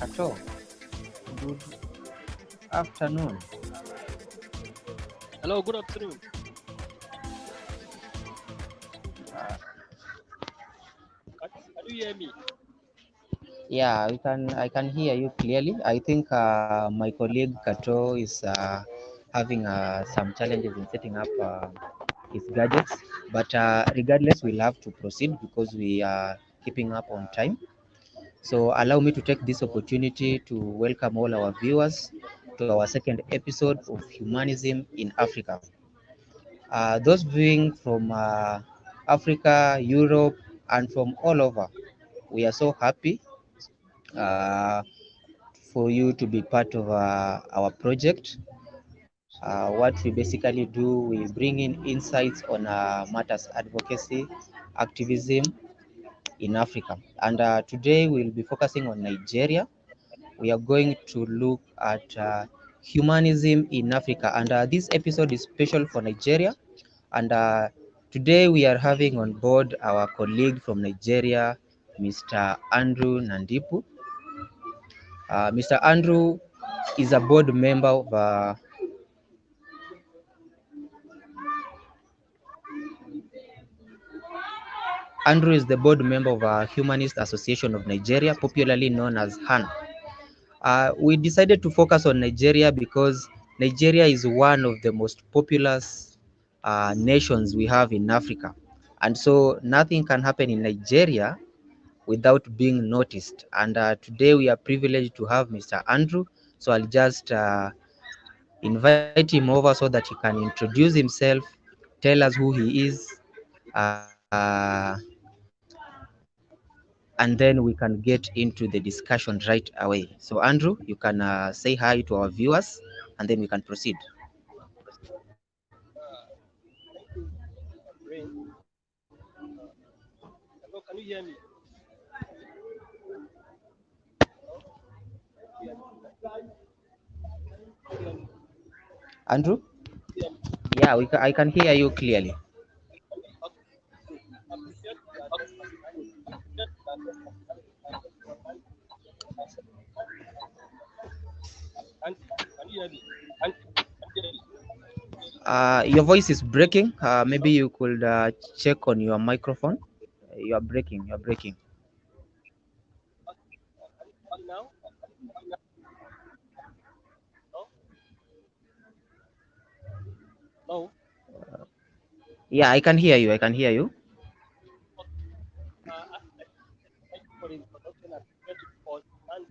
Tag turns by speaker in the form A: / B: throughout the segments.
A: Kato. Good afternoon.
B: Hello, good afternoon.
A: Uh,
B: Can you hear me?
A: yeah, I can hear you clearly. I think my colleague Kato is having some challenges in setting up his gadgets. But regardless, we'll have to proceed because we are keeping up on time. So allow me to take this opportunity to welcome all our viewers to our second episode of Humanism in Africa. Those viewing from Africa, Europe, and from all over, we are so happy uh, for you to be part of our project. What we basically do, we bring in insights on matters advocacy, activism in Africa. And today we'll be focusing on Nigeria. We are going to look at humanism in Africa. And this episode is special for Nigeria. And today we are having on board our colleague from Nigeria, Mr. Andrew Nandipu. Mr. Andrew is a board member of Andrew is the board member of Humanist Association of Nigeria, popularly known as HAN. We decided to focus on Nigeria because Nigeria is one of the most populous nations we have in Africa. And so nothing can happen in Nigeria without being noticed. And today we are privileged to have Mr. Andrew. So I'll just invite him over so that he can introduce himself, tell us who he is, and then we can get into the discussion right away. So, Andrew, you can say hi to our viewers, and then we can proceed.
B: Thank you, Brain. Hello, can you hear me? Hello, can you hear me? Can you hear me?
A: Andrew?
B: Can you hear me?
A: Yeah, I can hear you clearly.
B: Okay, good. I'm prepared to address personality. I'm prepared to address personality and understanding. And can you hear me? And can you hear me?
A: Your voice is breaking. Maybe
B: Hello,
A: you could check on your microphone. You are breaking. You are breaking.
B: can you hear me now? No, no.
A: Yeah, I can hear you. I can hear you.
B: Okay. Thank you for the introduction. I'm prepared to be called and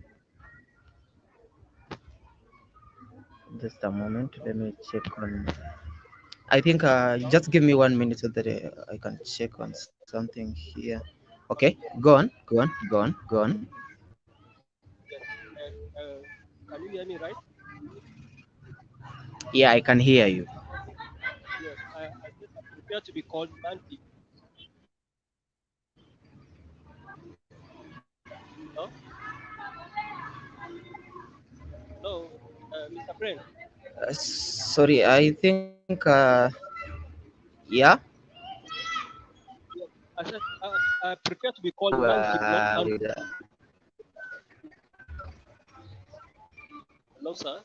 A: Just a moment. Let me check on. I think
B: now.
A: just give me 1 minute so that I can check on something here. Okay, go on. Go on. Go on. Go on.
B: Yes. Can you hear me right?
A: Yeah, I can hear you.
B: Yes. I said I'm prepared to be called Nandi. No, no, Mr. Brain.
A: Sorry, I think, yeah,
B: Yes. I said I prefer to be called
A: you
B: Nandi, not
A: with
B: Andrew. Hello, sir.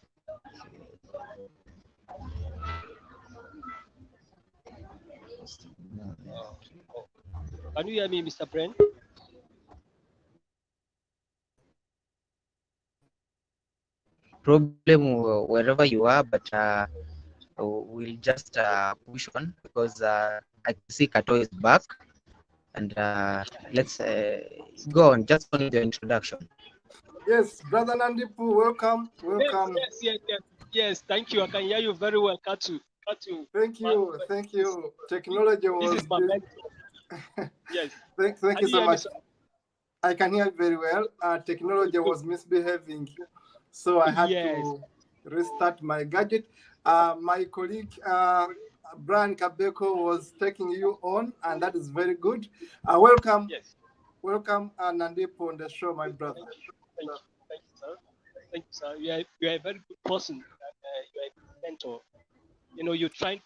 B: Uh, oh. Can you hear me, Mr. Brain?
A: problem wherever you are, but we'll just push on because I can see Kato is back, and let's go on. Just go on with your introduction.
C: Yes, Brother Nandipu, welcome,
B: Yes,
C: welcome.
B: yes, yes, yes. Yes, thank you. I can hear you very well, Katu. Katu.
C: Thank you, thank you. Technology
B: This
C: was.
B: is my mentor. Yes.
C: Thank
B: Can
C: you
B: you
C: so
B: hear me,
C: much.
B: sir?
C: I can hear very well. Technology
B: Good.
C: was misbehaving, so I had
B: Yes.
C: to restart my gadget. My colleague Brian Kabeko was taking you on, and that is very good. Welcome,
B: Yes.
C: welcome, Nandipu on the show, my brother.
B: Thank you. Thank you. Thank you, sir. Thank you, sir. You are a very good person. You are a good mentor. You know, you train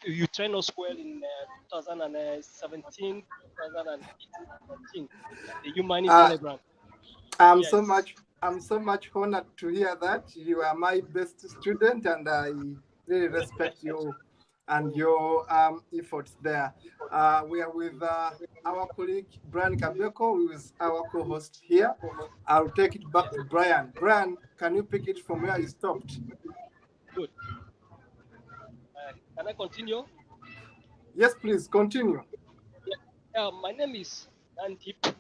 B: us well in 2017, 2018, 19, the humanist
C: Uh,
B: celebrant.
C: I'm so
B: Yes.
C: much. I'm so much honored to hear that. You are my best student, and I really respect you and your efforts there. We are with our colleague Brian Kabeko, who is our co-host here. I'll take it back to Brian. Brian, can you pick it from where you stopped?
B: Good. Can I continue?
C: Yes, please continue.
B: Yeah. My name is Nandip.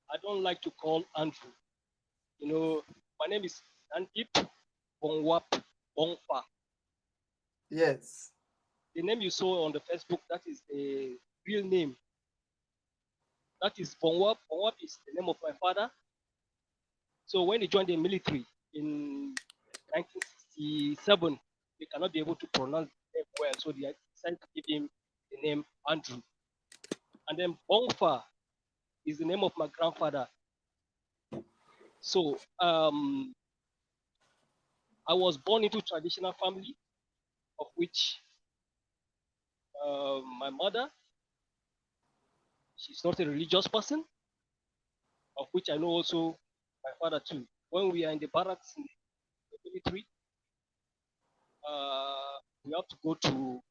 B: I don't like to call Andrew. My name is Nandip Bongwap Bongfa.
C: Yes.
B: The name you saw on the Facebook, that is the real name. That is Bongwap. Bongwap is the name of my father. So when he joined the military in 1967, they cannot be able to pronounce the name well, so they decided to give him the name Andrew. And then Bongfa is the name of my grandfather. So I was born into a traditional family, of which my mother, she's not a religious person, of which I know also my father too. When we are in the barracks in the military, we have to go to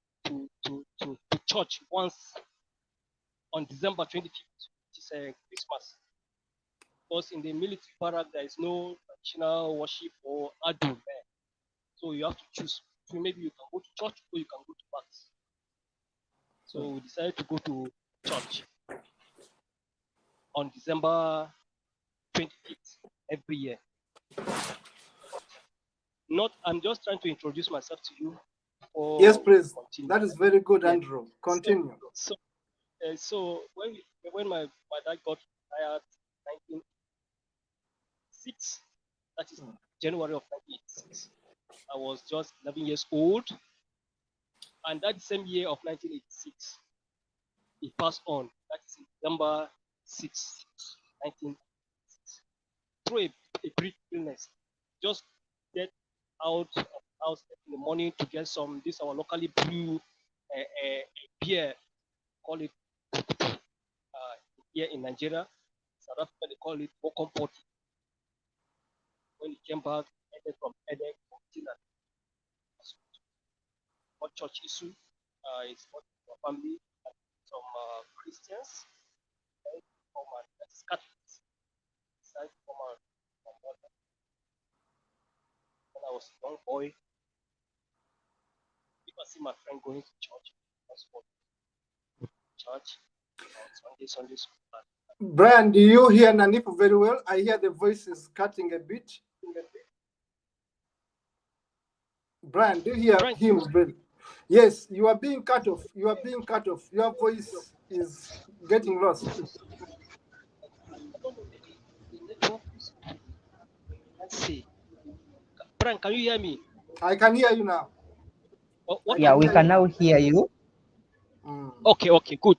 B: church once on December 25th, which is Christmas. Because in the military barrack, there is no traditional worship or adu there. So you have to choose. So maybe you can go to church or you can go to mass. So we decided to go to church on December 25th every year. Not, I'm just trying to introduce myself to you
C: Yes,
B: before we
C: please.
B: continue.
C: That is very good,
B: Yeah.
C: Andrew.
B: So,
C: Continue.
B: so, when my dad got retired, 1986, that is January of 1986, I was just 11 years old, and that same year of 1986, he passed on. That is December 6, 1986, through a brief illness. Just get out of the house in the morning to get some this our locally brew beer, call it here in Nigeria. South Africa they call it Bokompoti. When he came back, headed from Edek, what church issue, it's what your family, some Christians, and from Catholics. Decided to come out from when I was a young boy. If I see my friend going to church, that's for church on Sunday school.
C: Brian, do you hear Nanip very well? I hear the voice is cutting a bit. Brian, do you hear
B: Brian,
C: him well? Yes, you are being cut off. You are being cut off. Your voice is getting lost.
B: I don't know, maybe the network is, let's see. Brian, can you hear me?
C: I can hear you now. I
B: What
A: Yeah,
C: can
B: happened?
A: we
C: hear you
A: can
C: now.
A: now hear you.
B: Okay, good.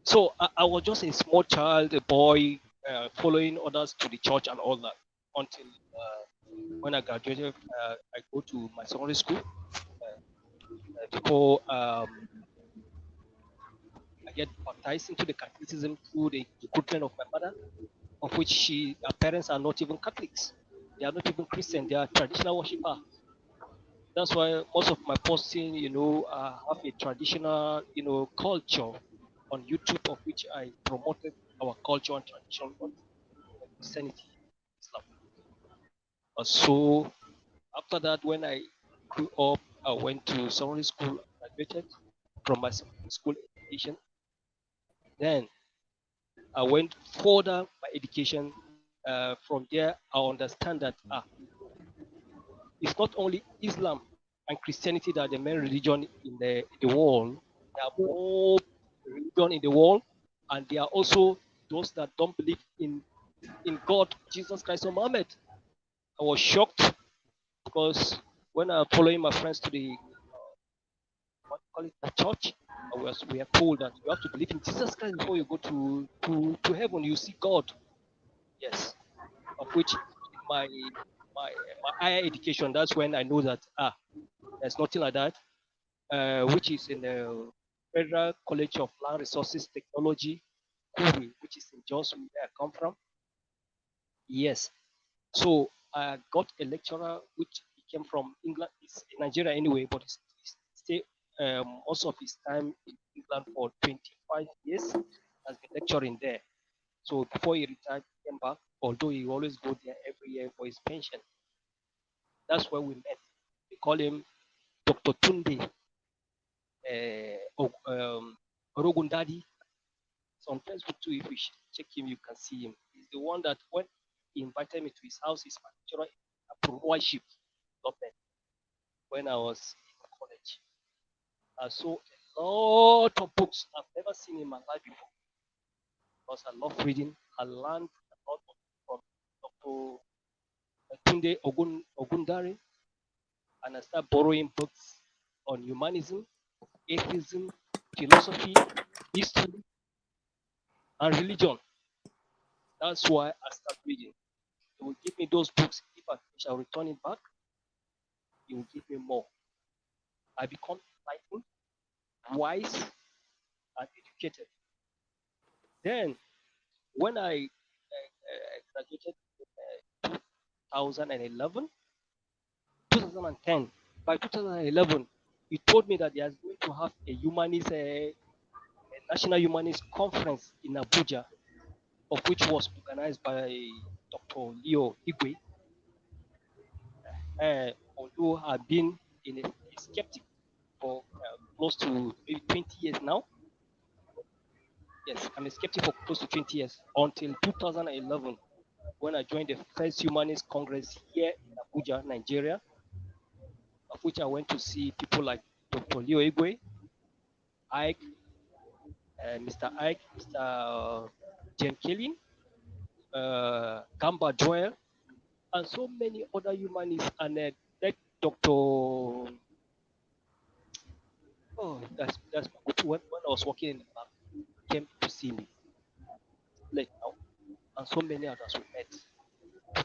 B: So I was just a small child, a boy, following others to the church and all that until when I graduated, I go to my secondary school before I get baptized into the Catholicism through the recruitment of my mother, of which her parents are not even Catholics. They are not even Christian. They are traditional worshiper. That's why most of my posting, have a traditional, culture on YouTube, of which I promoted our culture and tradition on Christianity, Islam. So after that, when I grew up, I went to secondary school, graduated from my secondary school education. Then I went further my education. From there, I understand that it's not only Islam and Christianity that are the main religion in the world. There are more religion in the world, and there are also those that don't believe in God, Jesus Christ, or Muhammad. I was shocked because when I was following my friends to the what you call it the church, we are told that you have to believe in Jesus Christ before you go to heaven. You see God. Yes, of which in my my higher education, that's when I know that there's nothing like that. Which is in the Federal College of Land Resources Technology, Kuru, which is in Jos, where I come from. Yes. So I got a lecturer which he came from England, he's in Nigeria anyway, but he stayed most of his time in England for 25 years, has been lecturing there. So before he retired, he came back, although he always go there every year for his pension. That's where we met. We call him Dr. Tunde Orogundadi. So on Facebook too, if you check him, you can see him. He's the one that when he invited me to his house, his lecturer in worship development when I was in college. I saw a lot of books I've never seen in my life before because I love reading. I learned a lot from Dr. Tunde Ogundari, and I started borrowing books on humanism, atheism, philosophy, history, and religion. That's why I started reading. He will give me those books. If I finish, I'll return it back. He will give me more. I become enlightened, wise, and educated. Then, when I graduated in 2011, 2010, by 2011, he told me that he is going to have a national humanist conference in Abuja, of which was organized by Dr. Leo Igwe. Although I've been a skeptic for close to maybe 20 years now. Yes, I'm a skeptic for close to 20 years until 2011 when I joined the first Humanist Congress here in Abuja, Nigeria, of which I went to see people like Dr. Leo Igwe, Ike, Mr. Ike, Mr. Jen Kelly, Gamba Joel, and so many other humanists, and that Dr. Oh, that's when I was working in the bank, came to see me late now, and so many others we met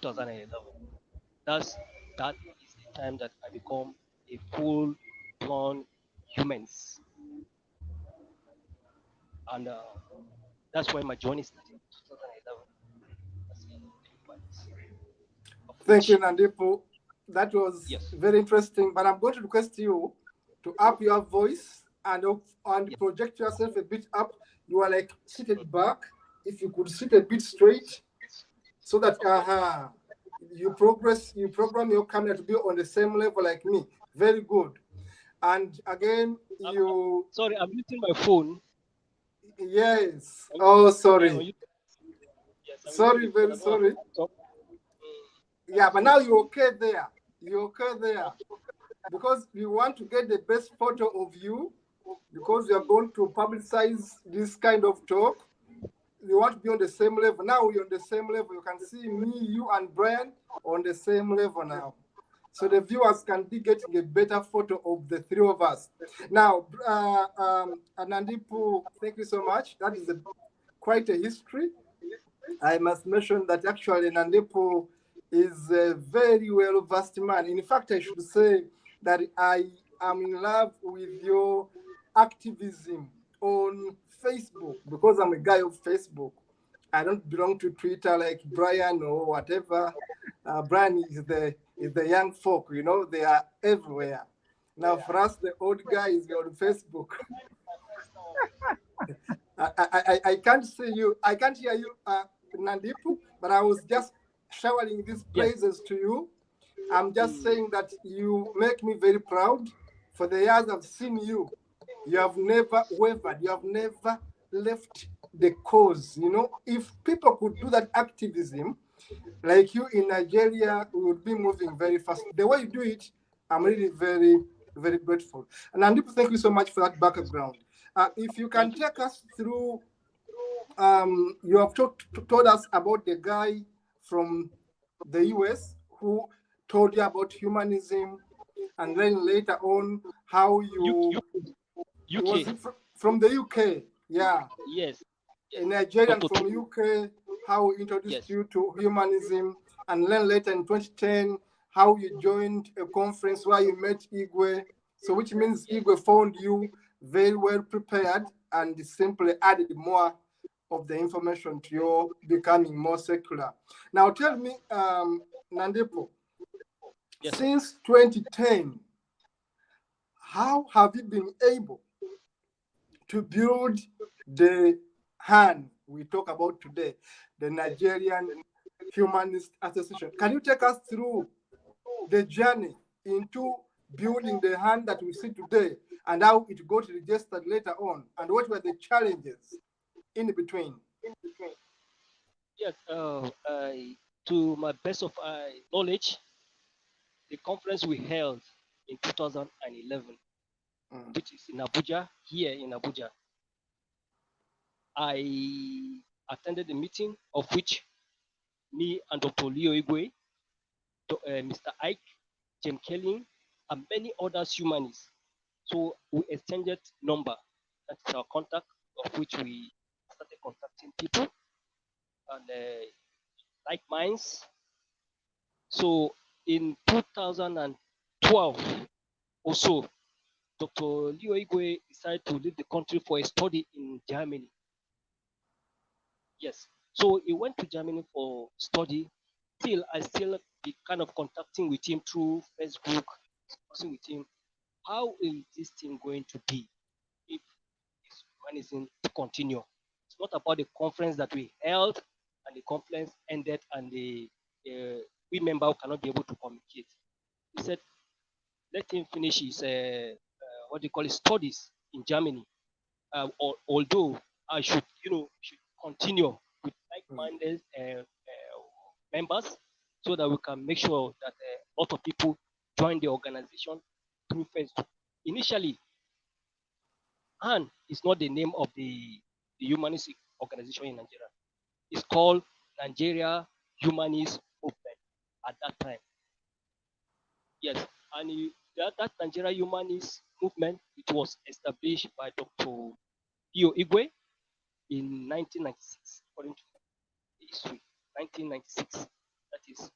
B: 2011. That's that is the time that I become a full blown humans, and that's when my journey started 2011 as a humans, of
C: Thank you,
B: which
C: Nandipo. That was
B: yes,
C: very interesting. But I'm going to request you to up your voice and
B: yes,
C: project yourself a bit up. You are like seated back. If you could sit a bit straight, so that
B: okay.
C: you program your camera to be on the same level like me. Very good. And again,
B: I'm
C: you
B: sorry, I'm using my phone.
C: yes.
B: I'm,
C: Oh,
B: I'm
C: sorry.
B: using, yes, I'm using
C: Sorry,
B: the phone.
C: very
B: I don't have
C: sorry.
B: a laptop. Mm,
C: Yeah,
B: that's
C: but
B: true.
C: now you're okay there. You're okay there.
B: Okay.
C: Because we want to get the best photo of you, because we are going to publicize this kind of talk. We want to be on the same level. Now we're on the same level. You can see me, you, and Brian on the same level now. So the viewers can be getting a better photo of the three of us. Now, Anandipu, thank you so much. That is quite a history. I must mention that actually Nandipu is a very well versed man. In fact, I should say that I am in love with your activism on Facebook because I'm a guy of Facebook. I don't belong to Twitter like Brian or whatever. Brian is the young folk, you know, they are everywhere. Now, for us, the old guys, we're on Facebook. I can't see you. I can't hear you, Nandipu, but I was just showering these
B: Yes.
C: praises to you. I'm just
B: Mm,
C: saying that you make me very proud. For the years I've seen you, you have never wavered. You have never left the cause. You know, if people could do that activism like you in Nigeria, we would be moving very fast. The way you do it, I'm really very, very grateful. And Nandipu, thank you so much for that background. If you can
B: thank you.
C: take us through, you have told us about the guy from the US who told you about humanism, and then later on how
B: UK,
C: you was
B: UK.
C: from the UK, yeah,
B: Yes.
C: a
B: Yes.
C: Nigerian
B: Dr.
C: from UK, how he introduced
B: Yes.
C: you to humanism, and then later in 2010 how you joined a conference where you met Igwe. So which means
B: Yes.
C: Igwe found you very well prepared and simply added more of the information to your becoming more secular. Now tell me, Nandipo,
B: Yes, sir.
C: since 2010, how have you been able to build the hand we talk about today, the Nigerian Humanist Association? Can you take us through the journey into building the hand that we see today and how it got registered later on, and what were the challenges in between?
B: Yes, to my best of knowledge, the conference we held in 2011,
C: Mm.
B: which is in Abuja, here in Abuja, I attended the meeting of which me and Dr. Leo Igwe, Mr. Ike, Jim Kelly, and many others humanists. So we exchanged number. That's our contact, of which we started contacting people and like minds. So in 2012 or so, Dr. Leo Igwe decided to leave the country for a study in Germany. Yes. So he went to Germany for study. Still, I still be kind of contacting with him through Facebook, discussing with him how is this thing going to be if this humanism to continue. It's not about the conference that we held and the conference ended and we member cannot be able to communicate. He said, let him finish his what do you call it studies in Germany. Although I should should continue with
C: Mm.
B: like-minded members so that we can make sure that a lot of people join the organization through Facebook. Initially, Han is not the name of the humanist organization in Nigeria. It's called Nigeria Humanist Movement at that time. Yes, and that Nigeria Humanist Movement, it was established by Dr. Io Igwe in 1996, according to the history. 1996, that is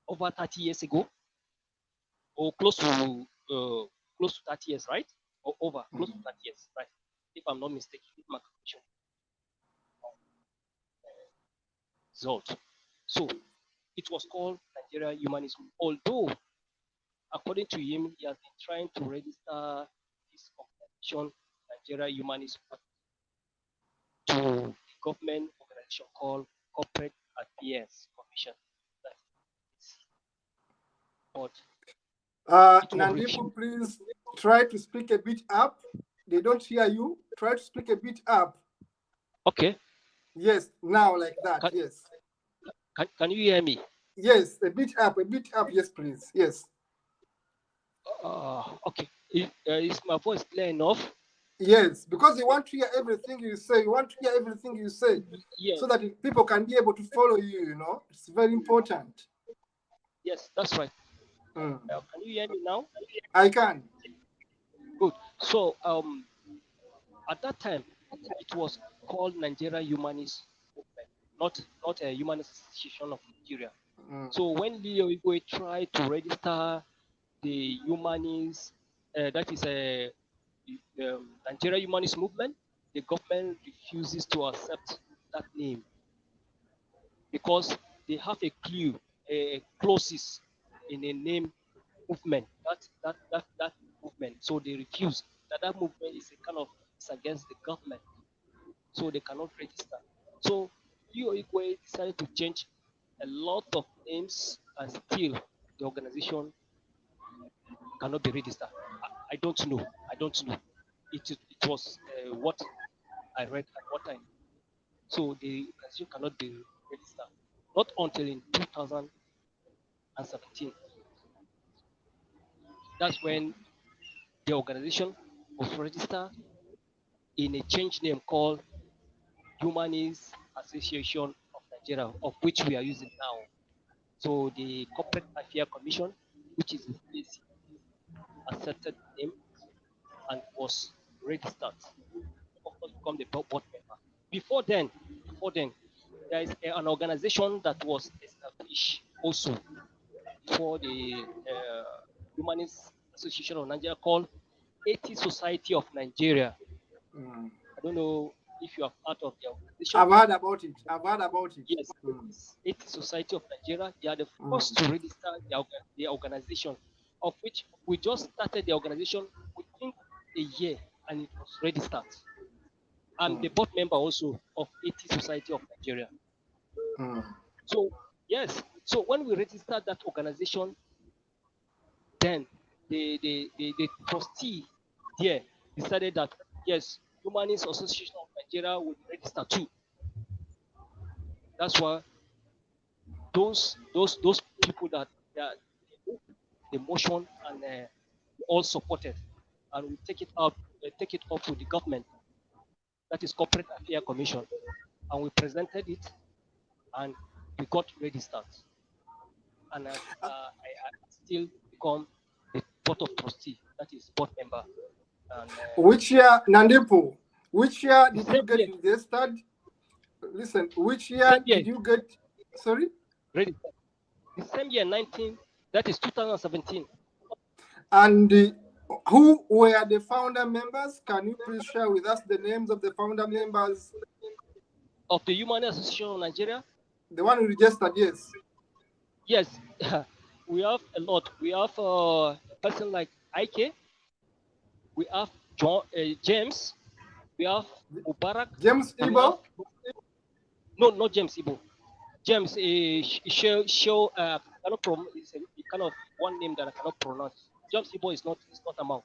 B: over 30 years ago, or close to 30 years, right? Or over close to
C: Mm.
B: 30 years, right? If I'm not mistaken, if my calculation result. So it was called Nigeria Humanism. Although, according to him, he has been trying to register this organization, Nigeria Humanism, to the government organization called Corporate Affairs Commission. That is, but it was refused.
C: Nandipo, please try to speak a bit up. They don't hear you. Try to speak a bit up.
B: Okay,
C: Yes, now like that.
B: can,
C: Yes.
B: can you hear me?
C: Yes, a bit up, a bit up. Yes, please. Yes.
B: Okay. Is my voice clear enough?
C: Yes, because you want to hear everything you say. You want to hear everything you say
B: Yes,
C: so that people can be able to follow you, you know. It's very important.
B: yes, that's right.
C: Mm.
B: Can you hear me now?
C: I can.
B: Good. So, at that time, it was called Nigeria Humanist Movement, not a Humanist Association of Nigeria.
C: Mm.
B: So when Leo Igwe tried to register the Humanist, that is a Nigeria Humanist Movement, the government refuses to accept that name because they have a clue, a clauses in a name movement. That movement. So they refuse. That movement is a kind of it's against the government. So they cannot register. So Leo Igwe decided to change a lot of names and still the organization cannot be registered. I don't know. I don't know. It was what I read at what time. So the organization cannot be registered. Not until in 2017. That's when the organization was registered in a change name called Humanist Association of Nigeria, of which we are using now. So the Corporate Affairs Commission, which is the CAC, accepted the name and was registered. Of course, become the board member. Before then, there is an organization that was established also for the Humanist Association of Nigeria called 80 Society of Nigeria.
C: Mm.
B: I don't know if you are part of the organization.
C: I've heard about it. I've heard about it.
B: Yes, Atheist Society of Nigeria. They are the first to register the organization, of which we just started the organization within a year, and it was registered. I'm the board member also of Atheist Society of Nigeria. So yes, so when we registered that organization, then the trustee there decided that yes, Humanist Association of Nigeria will register too. That's why those people that the motion and all supported, and we take it out, take it up to the government, that is Corporate Affairs Commission, and we presented it, and we got registered, and I still become the board of trustee, that is board member. And
C: which year, Nandipo? Which year did you get
B: year,
C: registered? Listen, which year did you get? Sorry,
B: registered? The same year, that is 2017.
C: And who were the founder members? Can you please share with us the names of the founder members
B: of the Humanist Association of Nigeria?
C: The one who registered, yes.
B: Yes, we have a lot. We have a person like Ike. We have James. We have Mubarak.
C: James Ibo?
B: No, not James Ibo. James show is a kind of one name that I cannot pronounce. James Ibo is not among.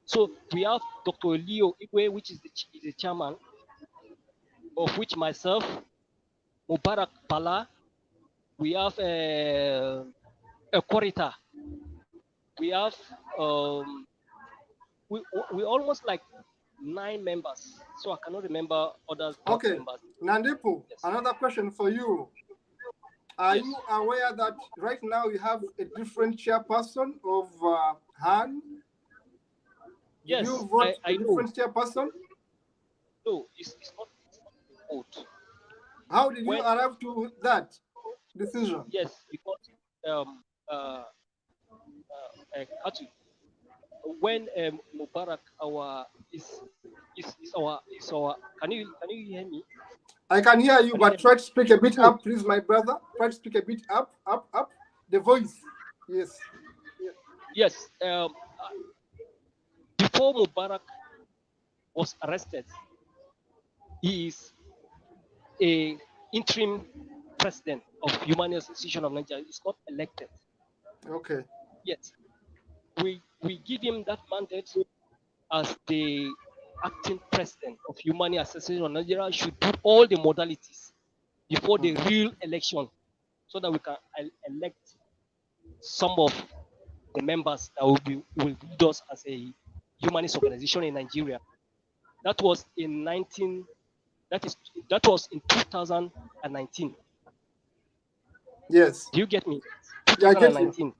B: So we have Dr. Leo Igwe, which is the chairman, of which myself, Mubarak Pala. We have a Korita. We have we almost like 9 members, so I cannot remember other members.
C: Nandipo, yes. Another question for you. Are you aware that right now you have a different chairperson of Han?
B: Yes,
C: you vote
B: I
C: a different chairperson?
B: No, it's not a vote.
C: How did you arrive to that decision?
B: Yes, because when Mubarak is our can you hear me?
C: I can hear you, but try to speak a bit up, please, my brother. Try to speak a bit up. The voice. Yes.
B: Yes. Before Mubarak was arrested, he is a interim president of Humanist Association of Nigeria. He's not elected.
C: Okay.
B: Yes. We give him that mandate as the acting president of Humanist Association of Nigeria. Should do all the modalities before the real election, so that we can elect some of the members that will lead us as a humanist organization in Nigeria. That was in 2019.
C: Yes.
B: Do you get me?
C: Yeah, I get you.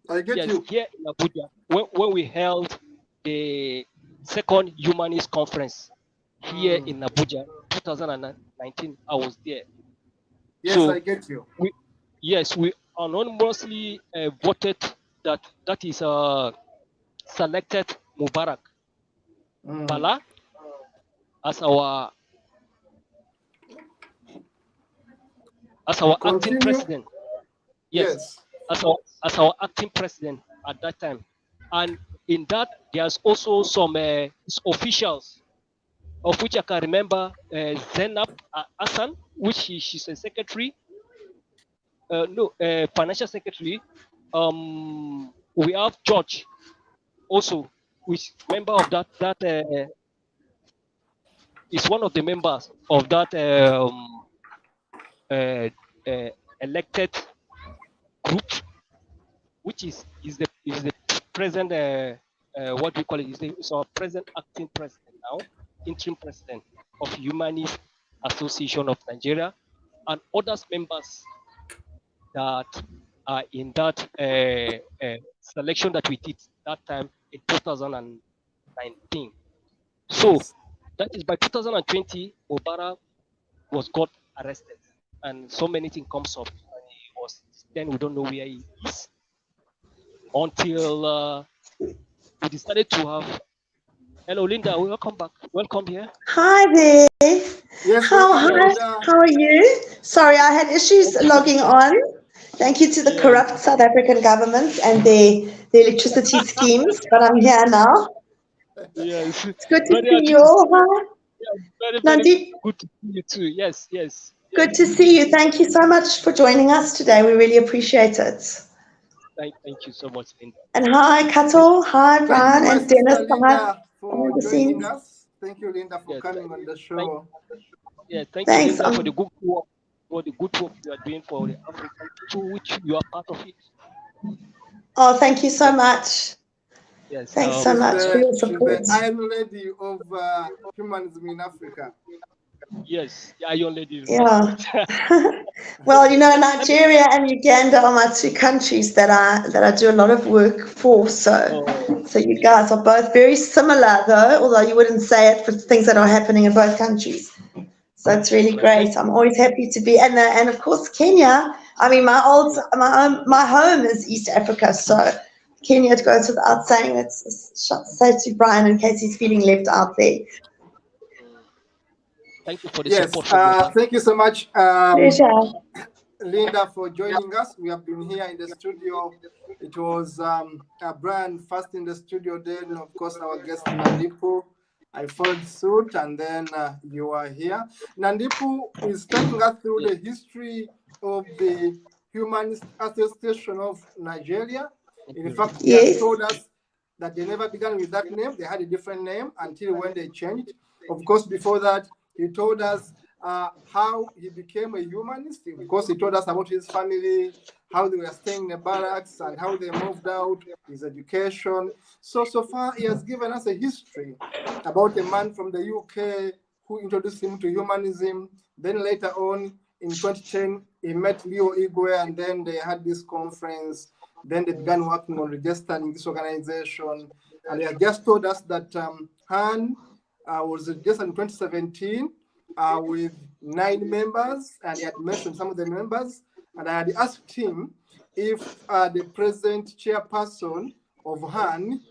C: I get you.
B: Here in Abuja, when we held the second humanist conference here in Abuja, 2019, I was there.
C: Yes, so I get you.
B: We anonymously voted that is selected Mubarak Bala as our acting president. Yes. As our acting president at that time. And in that, there's also some officials, of which I can remember Zainab Hassan, which she's a secretary. Financial secretary. We have George also, which member of that is one of the members of that elected group, which is the present what do you call it? Is our present acting president now, interim president of Humanist Association of Nigeria, and others members that are in that selection that we did that time in 2019. So that is by 2020, Mubarak got arrested, and so many things comes up. And then we don't know where he is until we decided to have Hello, Linda. Welcome back. Welcome here.
D: Hi there.
C: Yes, welcome,
D: Hi.
B: Yes.
C: Linda.
D: How are you? Sorry, I had issues
B: Thank you for the
D: logging on. Thank you to the
B: yes.
D: corrupt South African government and their electricity schemes, but I'm here now.
B: Yes.
D: It's good to
B: Very
D: see
B: happy
D: you
B: to
D: all. Hi.
B: very, very
D: Nandit,
B: good to see you too. Yes, yes,
D: good
B: yes.
D: to see you. Thank you so much for joining us today. We really appreciate it.
B: Thank you so much, Linda.
D: And hi, Kato. Hi,
C: Thank you,
D: Brian
C: my
D: and Dennis.
C: sister
D: Hi,
C: Linda, for
D: behind the
C: joining
D: scenes.
C: us. Thank you, Linda, for
B: Yes,
C: coming on the
B: thank
C: show.
B: thank you,
D: Thanks.
B: Linda, for the good work you are doing for the African people, which you are part of it.
D: Oh, thank you so
B: Yes,
D: much.
B: yes.
D: Thanks so much for your
C: She's the
D: support.
C: Iron Lady of humanism in Africa.
B: Yes, the Iron Lady. That's
D: Yeah.
B: right.
D: Well,
B: Let me.
D: Nigeria and Uganda are my two countries that I do a lot of work for.
B: Oh,
D: So you guys are both very similar, though, although you wouldn't say it for things that are happening in both countries. So it's really
B: that's right. Thank
D: great. I'm always happy to be, and of course Kenya. I mean, my home is East Africa, so Kenya, it goes without saying. Say to Brian in case he's feeling left out there.
B: mm, thank you for the
C: Yes,
B: support from your side.
C: thank you so much,
D: Pleasure.
C: Linda, for joining us. We have been here in the studio. It was Brian first in the studio, then, of course, our guest Nandipu. I followed suit, and then you are here. Nandipu is taking us through
B: Yes,
C: the history of the Humanist Association of Nigeria.
B: thank
C: In
B: you.
C: fact, he has
D: Yes.
C: told us that they never began with that name. They had a different name until when they changed. Of course, before that, he told us how he became a humanist. Of course, he told us about his family, how they were staying in the barracks, and how they moved out, his education. So far, he has given us a history about a man from the UK who introduced him to humanism. Then later on, in 2010, he met Leo Igwe, and then they had this conference. Then they began working on registering this organization. And he had just told us that Han was registered in 2017 with 9 members, and he had mentioned some of the members. And I had asked him if the present chairperson of Han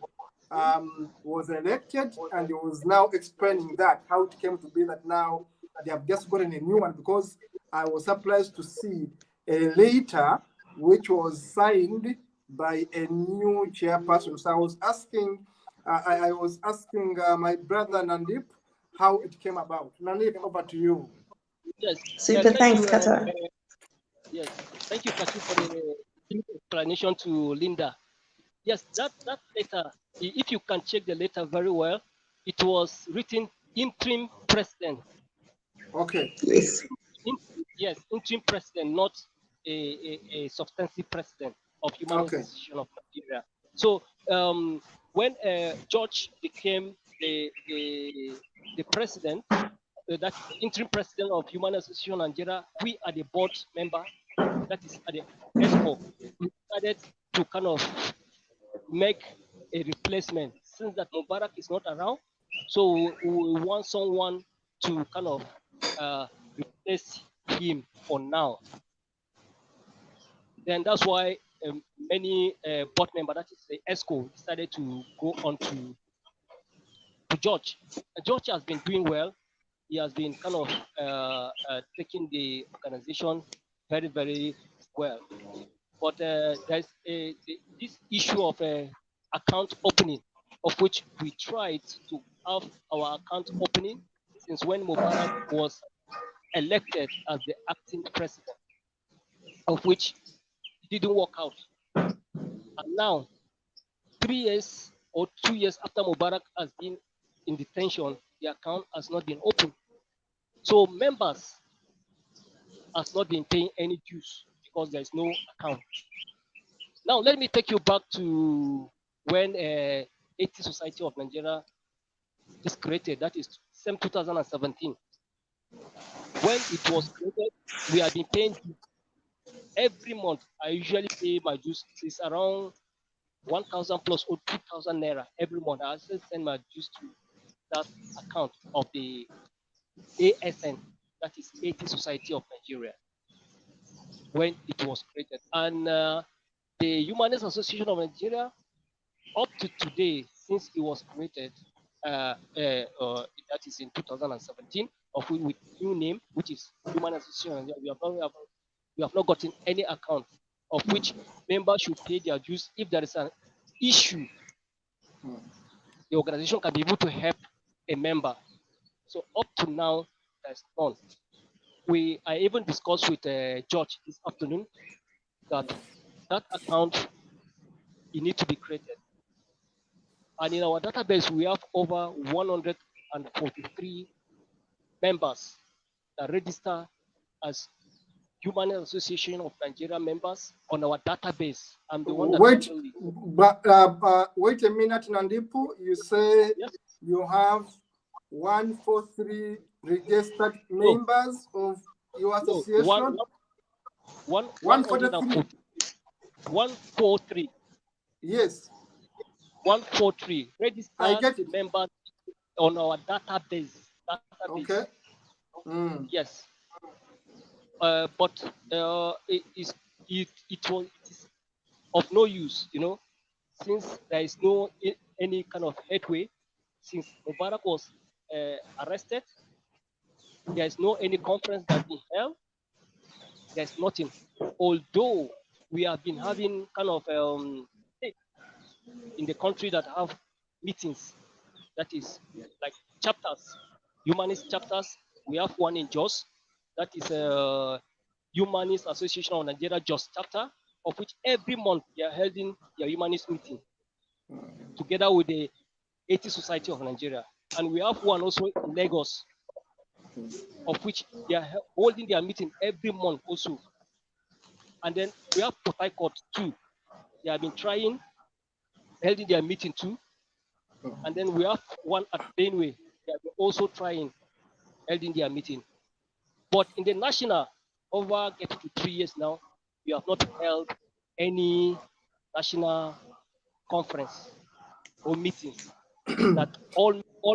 C: was elected, and he was now explaining that, how it came to be that now they have just gotten a new one, because I was surprised to see a letter which was signed by a new chairperson. So I was asking, I was asking my brother Nandip how it came about. Nandip, over to you.
B: Yes, yeah.
D: Super.
B: Thank
D: Thanks,
B: you.
D: Kato.
B: Yes, thank you, Katu, for the explanation to Linda. Yes, that letter. If you can check the letter very well, it was written interim president.
C: Okay.
D: Yes.
B: In, yes, interim president, not a substantive president of Humanist
C: Okay.
B: Association of Nigeria. So when George became the president, that interim president of Humanist Association of Nigeria, we are the board member, that is at the ESCO, we decided to kind of make a replacement since that Mubarak is not around. So we want someone to kind of replace him for now. Then that's why many board members, that is the ESCO, decided to go on to George. George has been doing well. He has been kind of taking the organization very, very well. But there's this issue of account opening, of which we tried to have our account opening since when Mubarak was elected as the acting president, of which it didn't work out. And now, 3 years or 2 years after Mubarak has been in detention, the account has not been opened. So members has not been paying any dues because there is no account. Now, let me take you back to when 80 Society of Nigeria is created. That is same 2017. When it was created, we have been paying dues every month. I usually pay my dues. It's around 1,000 plus or 2,000 naira every month. I also send my dues to that account of the ASN, that is 80 Society of Nigeria, when it was created. And the Humanist Association of Nigeria, up to today, since it was created, that is in 2017, of which with new name, which is Human Association. We have not gotten any account of which members should pay their dues. If there is an issue, the organization can be able to help a member. So up to now, there's none. I even discussed with George this afternoon that that account it need to be created. And in our database, we have over 143 members that register as Human Association of Nigeria members on our database. I'm the one that
C: Wait,
B: actually.
C: wait a minute, Nandipu. You say
B: Yes.
C: you have 143 registered
B: No,
C: members of your
B: no,
C: association?
B: 143. 143.
C: Yes,
B: 143
C: I
B: registered
C: get it.
B: members on our database.
C: Okay.
B: Yes. But it is of no use, since there is no any kind of headway. Since Mubarak was arrested, there is no any conference that been held. There's nothing. Although we have been having kind of in the country that have meetings, that is like chapters, humanist chapters. We have one in Jos, that is a Humanist Association of Nigeria Jos chapter, of which every month they are holding their humanist meeting together with the 80 Society of Nigeria. And we have one also in Lagos, of which they are holding their meeting every month also. And then we have Port Harcourt too. They have been trying, holding their meeting too. And then we have one at Benway. They have been also trying, holding their meeting. But in the national, over getting to 3 years now, we have not held any national conference or meetings that all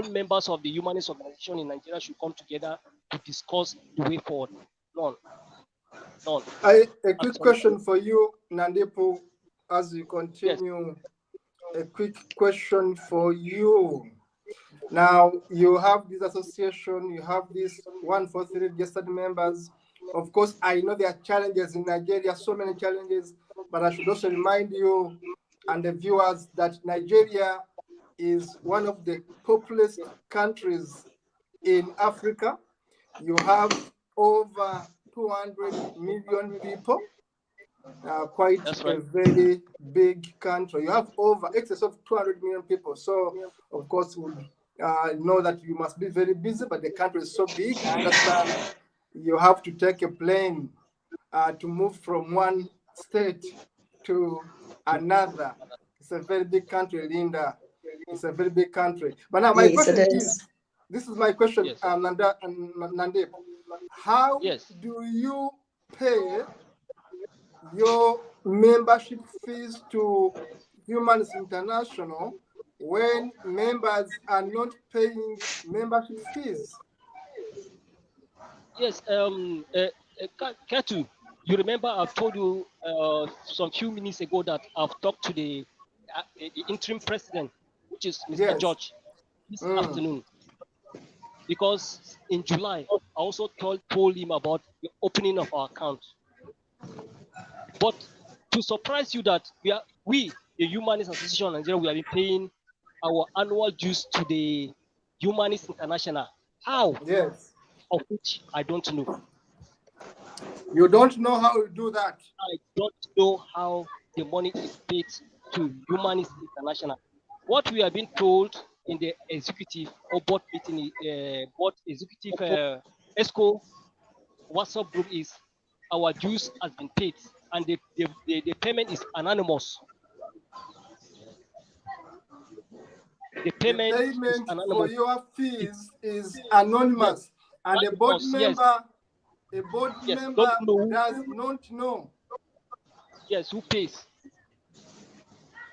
B: members of the humanist organization in Nigeria should come together to discuss the way forward. None.
C: A quick
B: Absolutely.
C: question for you, Nandipu, as you
B: Yes.
C: continue. A quick question for you. Now, you have this association, you have this 143 registered members. Of course, I know there are challenges in Nigeria, so many challenges, but I should also remind you and the viewers that Nigeria is one of the populous countries in Africa. You have over 200 million people, quite
B: That's
C: a
B: right.
C: very big country. You have over excess of 200 million people. So, of course, we know that you must be very busy, but the country is so big. I understand you have to take a plane to move from one state to another. It's a very big country, Linda. It's a very big country. But now my
D: Yes, it
C: question
D: is.
C: is, this is my question,
B: Yes.
C: Nandip. How
B: Yes.
C: do you pay your membership fees to Humans International when members are not paying membership fees?
B: Yes. Ketu, you remember I've told you some few minutes ago that I've talked to the interim president, which is Mr.
C: Yes.
B: George, this afternoon, because in July I also told him about the opening of our account. But to surprise you that we the Humanist Association of Nigeria, we have been paying our annual dues to the Humanist International. How?
C: Yes.
B: Of which I don't know.
C: You don't know how to do that.
B: I don't know how the money is paid to Humanist International. What we have been told in the executive or board meeting, board executive ESCO WhatsApp group is our dues has been paid and the payment is anonymous. The
C: The
B: payment is
C: payment for
B: anonymous.
C: your fees is anonymous, and
B: Yes,
C: a board
B: yes,
C: member
B: don't know.
C: does not know.
B: Yes, who pays?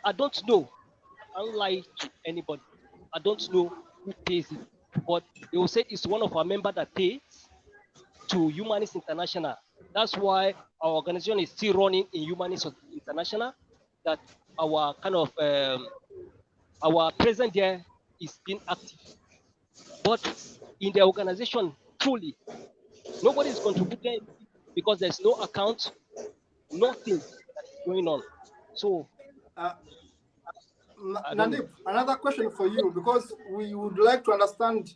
B: I don't know. I can't lie to anybody. I don't know who pays it, but they will say it's one of our members that pays to Humanist International. That's why our organization is still running in Humanist International. That our kind of our presence there is being active. But in the organization, truly, nobody is contributing because there's no account, nothing that is going on. So
C: Uh,
B: I don't know.
C: Nandip, another question for you, because we would like to understand,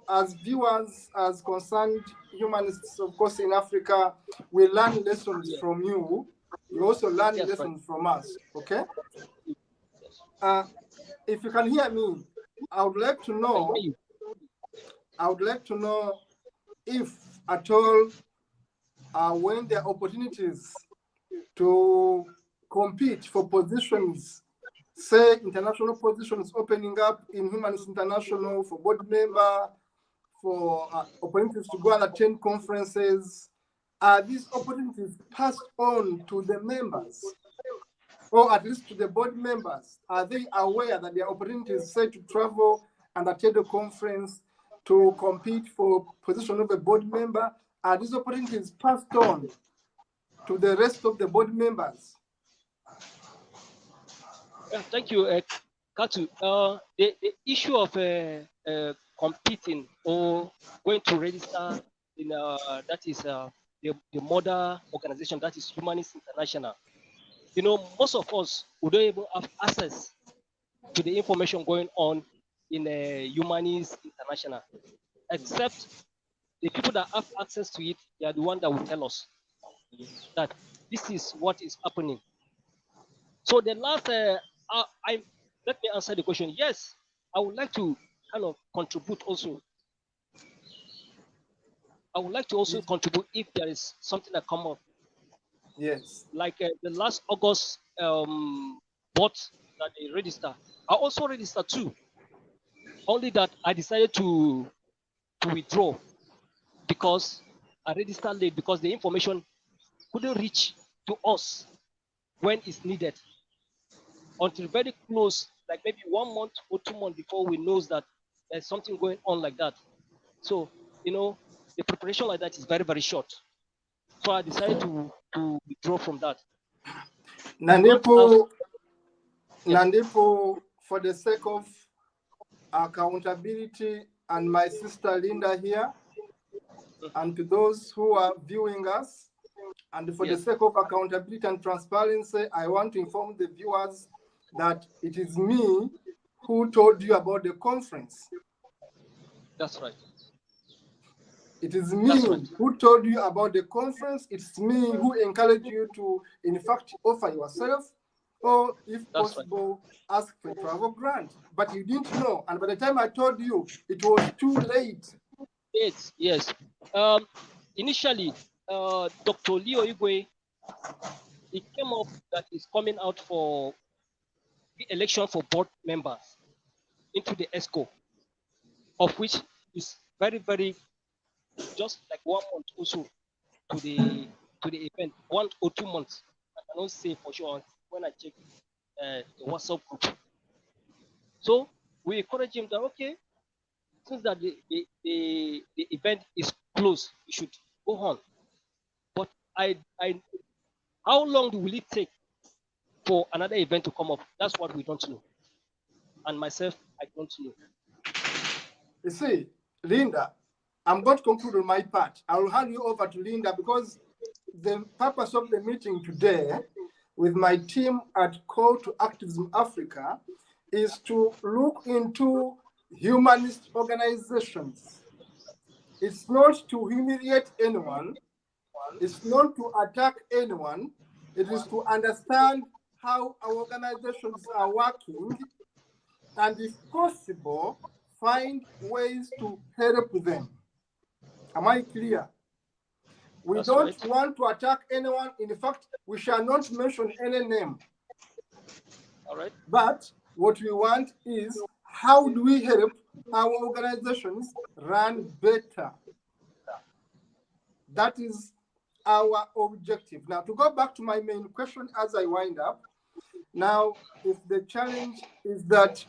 C: as viewers, as concerned humanists, of course, in Africa, we learn lessons
B: Yeah,
C: from you. You also learn
B: yes, right.
C: lessons from us, okay?
B: Yes.
C: If you can hear me, I would like to
B: I can
C: know,
B: hear you.
C: if at all, when there are opportunities to compete for positions, say international positions opening up in Humanism International for board member, for opportunities to go and attend conferences, are these opportunities passed on to the members, or at least to the board members? Are they aware that there are opportunities, say, to travel and attend a conference, to compete for position of a board member? Are these opportunities passed on to the rest of the board members?
B: Yeah, thank you, Katu. The issue of competing or going to register in that is the mother organization, that is Humanism International. Most of us we don't even have access to the information going on in Humanism International, except the people that have access to it. They are the one that will tell us that this is what is happening. So the last, I let me answer the question. Yes, I would like to kind of contribute also. I would like to also contribute if there is something that come up,
C: Yes.
B: like the last August bot that they register. I also registered too. Only that I decided to withdraw because I registered late because the information couldn't reach to us when it's needed until very close, like maybe 1 month or 2 months before we knows that there's something going on like that. So, the preparation like that is very, very short. So I decided to withdraw from that. Not as
C: Nandipo,
B: yes,
C: Nandipo, for the sake of accountability, and my sister Linda here, and to those who are viewing us, and for the
B: yes,
C: sake of accountability and transparency, I want to inform the viewers that it is me who told you about the conference.
B: that's right.
C: It is
B: That's
C: me
B: right.
C: who told you about the conference. It's me who encouraged you to, in fact, offer yourself, or if
B: That's right.
C: possible, ask for a travel grant. But you didn't know. And by the time I told you, it was too late.
B: Yes. Initially, Dr. Leo Igwe, it came up that he's coming out for the election for board members into the ESCO, of which is very, very just like 1 month also to the event, 1 or 2 months. I cannot say for sure when I check the WhatsApp group. So we encourage him that okay, since that the event is closed, you should go on. But I how long will it take for another event to come up? That's what we don't know. And myself, I don't know.
C: You see, Linda, I'm going to conclude on my part. I will hand you over to Linda because the purpose of the meeting today with my team at Call to Activism Africa is to look into humanist organizations. It's not to humiliate anyone. It's not to attack anyone. It is to understand how our organizations are working and, if possible, find ways to help them. Am I clear? We
B: That's
C: don't
B: right.
C: want to attack anyone. In fact, we shall not mention any name.
B: All right.
C: But what we want is, how do we help our organizations run better? That is our objective. Now, to go back to my main question as I wind up, now, if the challenge is that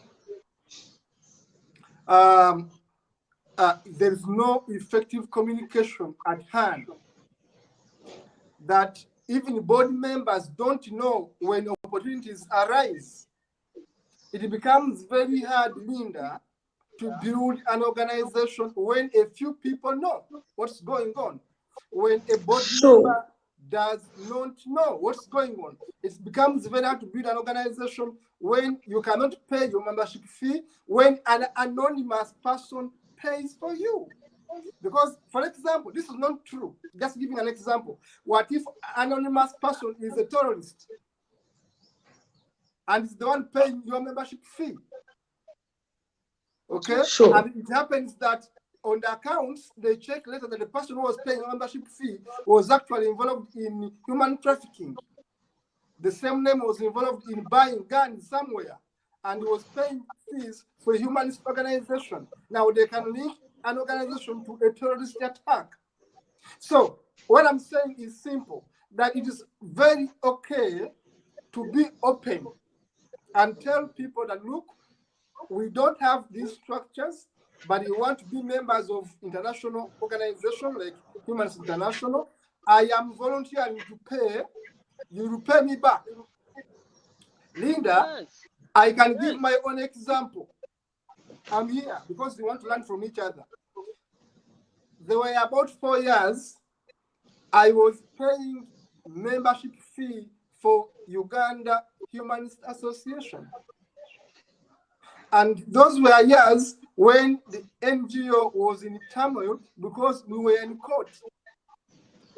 C: there is no effective communication at hand, that even board members don't know when opportunities arise, It becomes very hard, Linda, to build an organization when a few people know what's going on. When a board
D: Sure.
C: member does not know what's going on, it becomes very hard to build an organization when you cannot pay your membership fee, when an anonymous person pays for you. Because, for example, this is not true. Just giving an example. What if an anonymous person is a terrorist and is the one paying your membership fee? Okay?
D: Sure.
C: And it happens that on the accounts, they check later that the person who was paying a membership fee was actually involved in human trafficking. The same name was involved in buying guns somewhere and was paying fees for a humanist organization. Now they can link an organization to a terrorist attack. So what I'm saying is simple, that it is very okay to be open and tell people that, look, we don't have these structures, but you want to be members of international organization like Humanism International. I am volunteering to pay. You will pay me back. Linda,
B: Yes.
C: I can give
B: Yes.
C: my own example. I'm here because we want to learn from each other. There were about 4 years I was paying membership fee for Uganda Humanist Association. And those were years when the NGO was in turmoil because we were in court.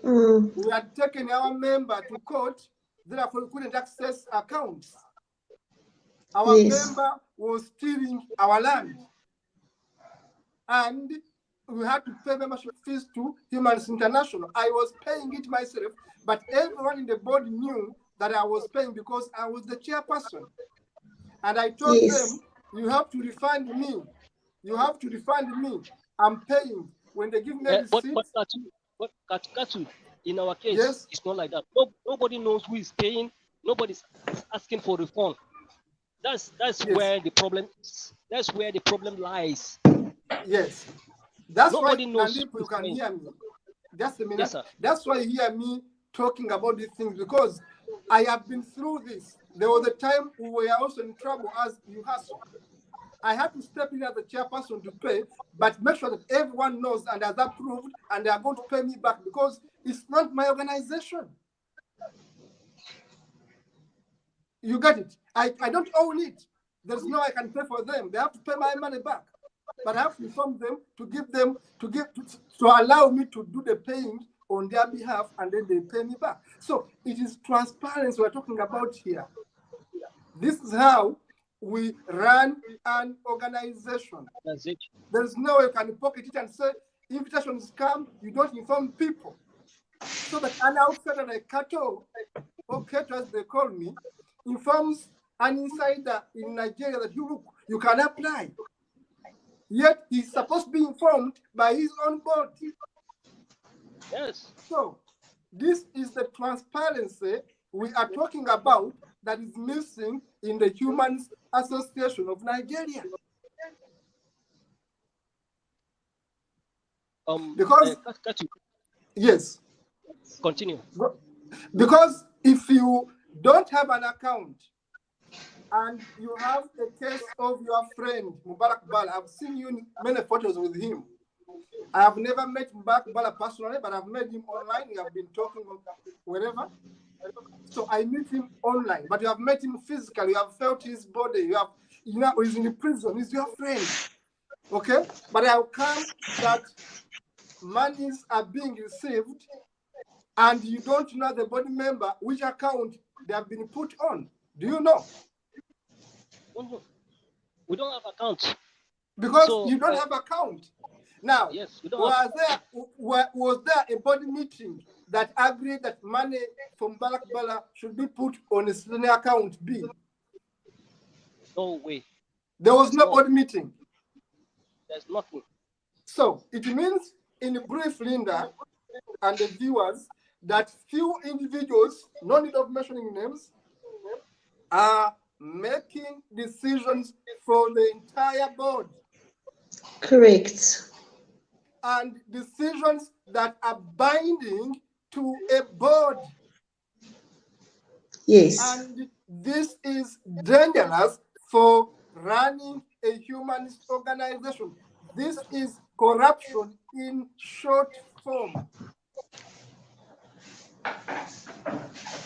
C: We had taken our member to court, therefore we couldn't access accounts. Our
D: Yes.
C: member was stealing our land. And we had to pay membership fees to Humanism International. I was paying it myself, but everyone in the board knew that I was paying because I was the chairperson. And I told
D: Yes.
C: them, you have to refund me. You have to refund me. I'm paying. When they give me a
B: But
C: receipt,
B: Katu, in our case,
C: yes,
B: it's not like that. Nobody knows who is paying. Nobody's asking for refund. That's
C: yes,
B: where the problem is. That's where the problem lies.
C: yes. That's why,
B: Nobody knows
C: Nandip,
B: who
C: you
B: is
C: can
B: paying.
C: hear me. Just a
B: Yes,
C: minute.
B: sir.
C: That's why you hear me talking about these things, because I have been through this. There was a time we were also in trouble as you hustle. I had to step in as the chairperson to pay, but make sure that everyone knows and has approved and they are going to pay me back because it's not my organization. You get it? I don't own it. There's no I can pay for them. They have to pay my money back. But I have to inform them to allow me to do the paying on their behalf, and then they pay me back. So it is transparency we're talking about here. This is how we run an organization.
B: That's it.
C: There's no way you can pocket it and say, invitations come, you don't inform people. So that an outsider like Kato, or Kato as they call me, informs an insider in Nigeria that you can apply. Yet he's supposed to be informed by his own board.
B: Yes.
C: So this is the transparency we are talking about that is missing in the Humans Association of Nigeria. Because
B: Katu,
C: yes,
B: continue.
C: because if you don't have an account and you have a case of your friend Mubarak Bala, I've seen you in many photos with him. I have never met Mubarak Bala personally, but I've met him online. We have been talking wherever. So I meet him online, but you have met him physically. You have felt his body. He's in the prison. He's your friend. Okay? But how come that monies are being received and you don't know the body member, which account they have been put on? Do you know?
B: We don't have account.
C: Because
B: So,
C: you don't have account. Now,
B: yes, we don't have.
C: was there a body meeting that agreed that money from Mubarak Bala should be put on a certain account B?
B: No way.
C: There was no body meeting.
B: There's nothing.
C: So it means, in brief, Linda and the viewers, that few individuals, no need of mentioning names, are making decisions for the entire board.
D: Correct.
C: And decisions that are binding to a board.
D: Yes.
C: And this is dangerous for running a humanist organization. This is corruption in short form.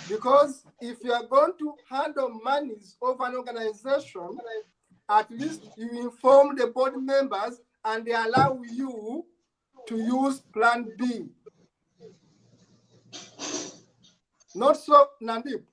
C: Because if you are going to handle monies of an organization, at least you inform the board members and they allow you to use Plan B. Not so, Nandip.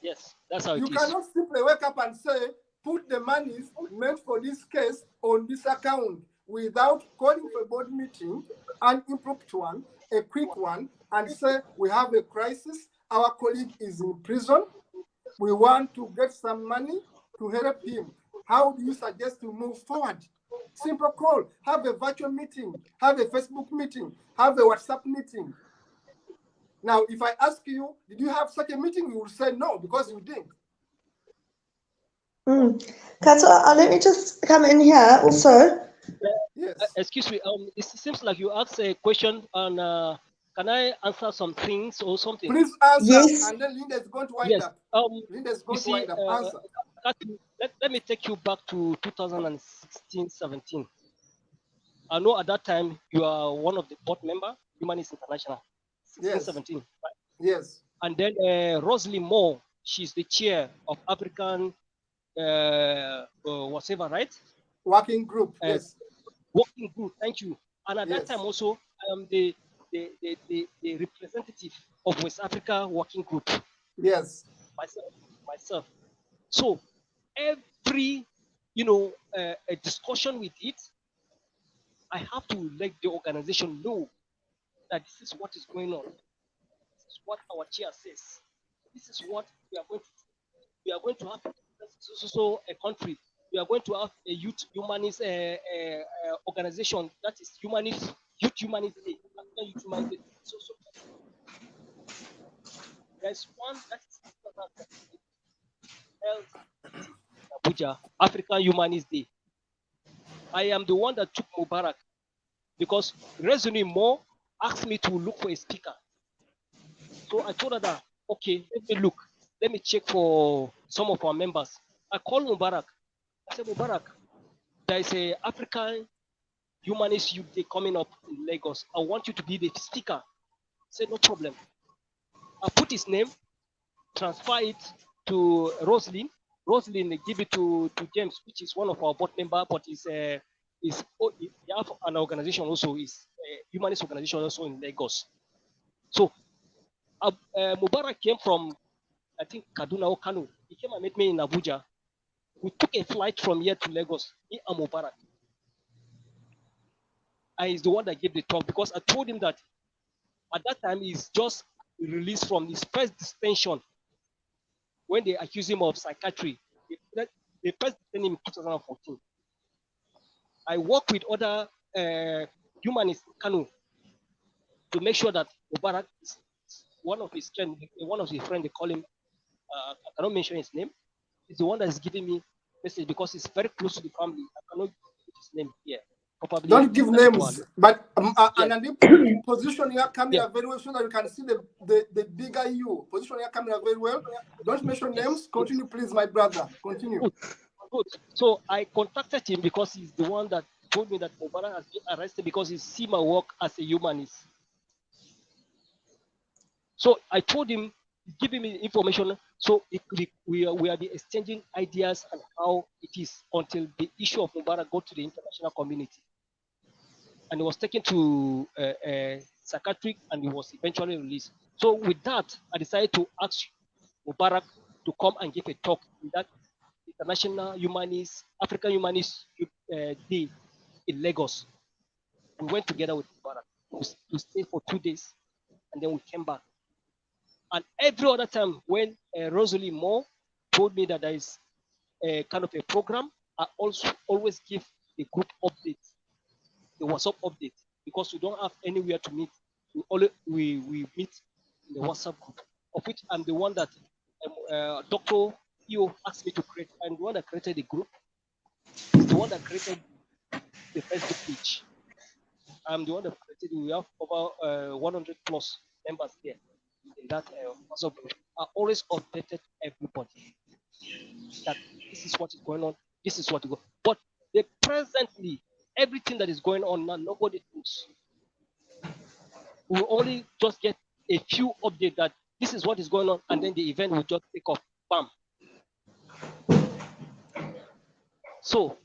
B: Yes, that's how
C: You
B: it is.
C: cannot simply wake up and say, put the monies meant for this case on this account without calling for a board meeting, an impromptu one, a quick one, and say, we have a crisis, our colleague is in prison, we want to get some money to help him. How do you suggest to move forward? Simple call, have a virtual meeting, have a Facebook meeting, have a WhatsApp meeting. Now, if I ask you, did you have such a meeting? You will say no, because you didn't.
D: Kato, let me just come in here also.
C: Yes.
B: Excuse me. It seems like you asked a question, and can I answer some things or something?
C: Please answer,
D: Yes.
C: and then Linda is going to wind
B: Yes.
C: up. Linda is
B: You
C: going to
B: see,
C: wind up. Answer.
B: let me take you back to 2016-17. I know at that time you are one of the board member, Humanism International, 16-17, right?
C: Yes.
B: And then Rosalie Moore, she's the chair of African whatever, right?
C: Working group. Yes.
B: Working group. Thank you. And at that
C: Yes.
B: time also, I am the representative of West Africa Working Group.
C: Yes.
B: Myself. So every a discussion with it, I have to let the organization know that this is what is going on. This is what our chair says. This is what we are going to do. We are going to have so a country. We are going to have a youth humanist organization that is humanist youth humanist day. African youth humanist day. So there's one that is held in Abuja, African Humanist Day. I am the one that took Mubarak because Resonate More asked me to look for a speaker. So I told her that, okay, let me check for some of our members. I called Mubarak. I said, Mubarak, there is a African Humanist Youth Day coming up in Lagos. I want you to be the speaker. I said, no problem. I put his name, transfer it to Roslyn. Roslyn give it to James, which is one of our board member, but he have an organization also, is a humanist organization also in Lagos. So Mubarak came from, I think, Kaduna or Kano. He came and met me in Abuja. We took a flight from here to Lagos, me and Mubarak. And he's the one that gave the talk because I told him that at that time he's just released from his first detention when they accused him of psychiatry. They first detained him in 2014. I worked with other humanists in Kano to make sure that Mubarak is one of his friends, they call him, I cannot mention his name. He's the one that is giving me message because he's very close to the family. I cannot put his name here. Probably
C: don't give names, but position your camera very well so that you can see the bigger you. Position your camera very well. Don't mention names. Continue, please, my brother. Continue.
B: Good. So I contacted him because he's the one that told me that Mubarak has been arrested because he see my work as a humanist. So I told him, giving me information, so we are the exchanging ideas and how it is until the issue of Mubarak got to the international community. And he was taken to psychiatric and he was eventually released. So with that, I decided to ask Mubarak to come and give a talk in that International Humanist, African Humanist Day in Lagos. We went together with Mubarak to stay for 2 days and then we came back. And every other time when Rosalie Moore told me that there is a kind of a program, I also always give the group updates, the WhatsApp update, because we don't have anywhere to meet. We meet in the WhatsApp group, of which I'm the one that Dr. EO asked me to create. I'm the one that created the group. He's the one that created the Facebook page. I'm the one that created. We have over 100 plus members there in that WhatsApp group. I always updated everybody. that this is what is going on, this is what is going on. But presently, everything that is going on now, nobody knows. We will only just get a few updates that this is what is going on, and then the event will just take off. Bam. So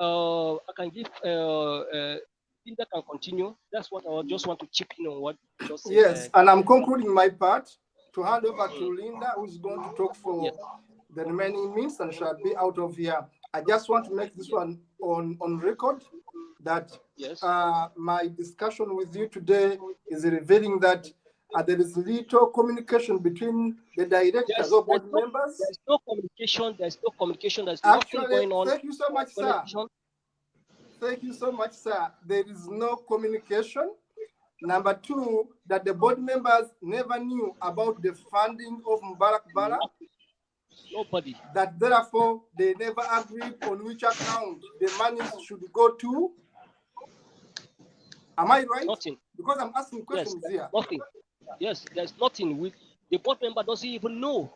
B: I can give Linda can continue. That's what I just want to chip in on what you just said.
C: Yes, and I'm concluding my part to hand over to Linda, who is going to talk for
B: Yes.
C: the remaining minutes and shall be out of here. I just want to make this one on record that
B: Yes.
C: my discussion with you today is revealing that there is little communication between the directors or board members.
B: There's no communication. There's no communication. There's
C: Actually,
B: nothing going on.
C: thank you so much, sir. Thank you so much, sir. There is no communication. Number two, that the board members never knew about the funding of Mubarak Bara.
B: Nobody.
C: That therefore they never agreed on which account the money should go to. Am I right?
B: Nothing.
C: Because I'm asking questions here.
B: Nothing. Yes, there's nothing. With the board member doesn't even know.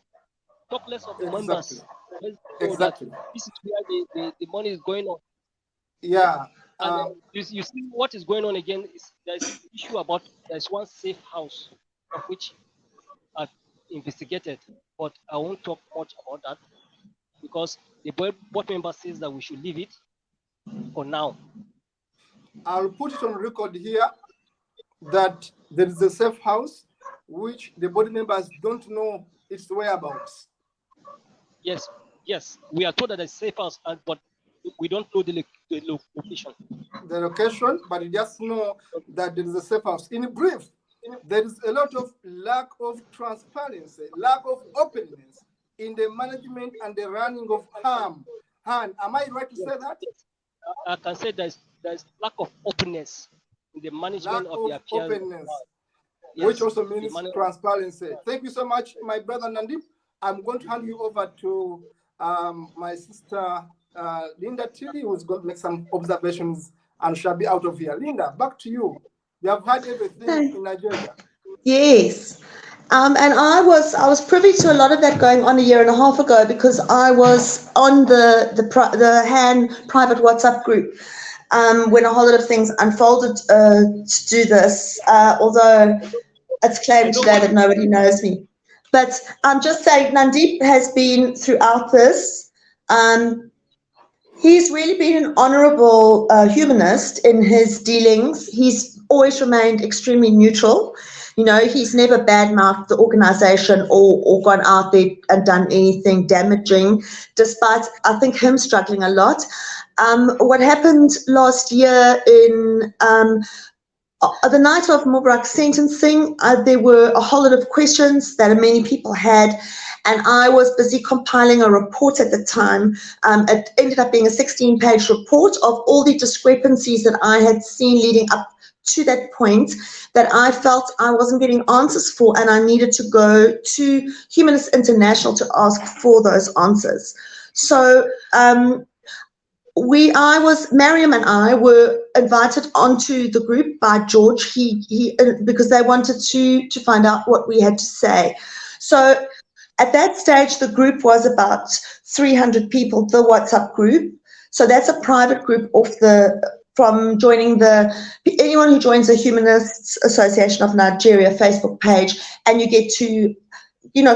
B: Talk less of the members.
C: Exactly.
B: This is where the money is going on.
C: Yeah.
B: And you see what is going on again is there's an issue about there's one safe house of which I've investigated, but I won't talk much about that because the board member says that we should leave it for now.
C: I'll put it on record here that there is a safe house which the board members don't know its whereabouts.
B: Yes, we are told that it's safe house, but we don't know the location.
C: The location, but you just know that there is a safe house. In brief, there is a lot of lack of transparency, lack of openness in the management and the running of HAM. Han, am I right to say that?
B: I can say there's lack of openness in the management of the affairs.
C: Openness, which also means transparency. Thank you so much, my brother Nandip. I'm going to hand you over to my sister Linda Tilly, who's going to make some observations and shall be out of here. Linda, back to you. You have heard everything in Nigeria.
D: Yes. And I was privy to a lot of that going on a year and a half ago because I was on the Han private WhatsApp group when a whole lot of things unfolded to do this, although it's claimed today that nobody knows me. But I'm just saying, Nandip has been throughout this. He's really been an honourable humanist in his dealings. He's always remained extremely neutral. You know, he's never badmouthed the organisation or gone out there and done anything damaging, despite, I think, him struggling a lot. What happened last year in the night of Mubarak's sentencing, there were a whole lot of questions that many people had, and I was busy compiling a report at the time. It ended up being a 16-page report of all the discrepancies that I had seen leading up to that point that I felt I wasn't getting answers for, and I needed to go to Humanist International to ask for those answers. So Mariam and I were invited onto the group by George. He because they wanted to find out what we had to say. So at that stage, the group was about 300 people, the WhatsApp group. So that's a private group from joining anyone who joins the Humanists Association of Nigeria Facebook page, and you get to,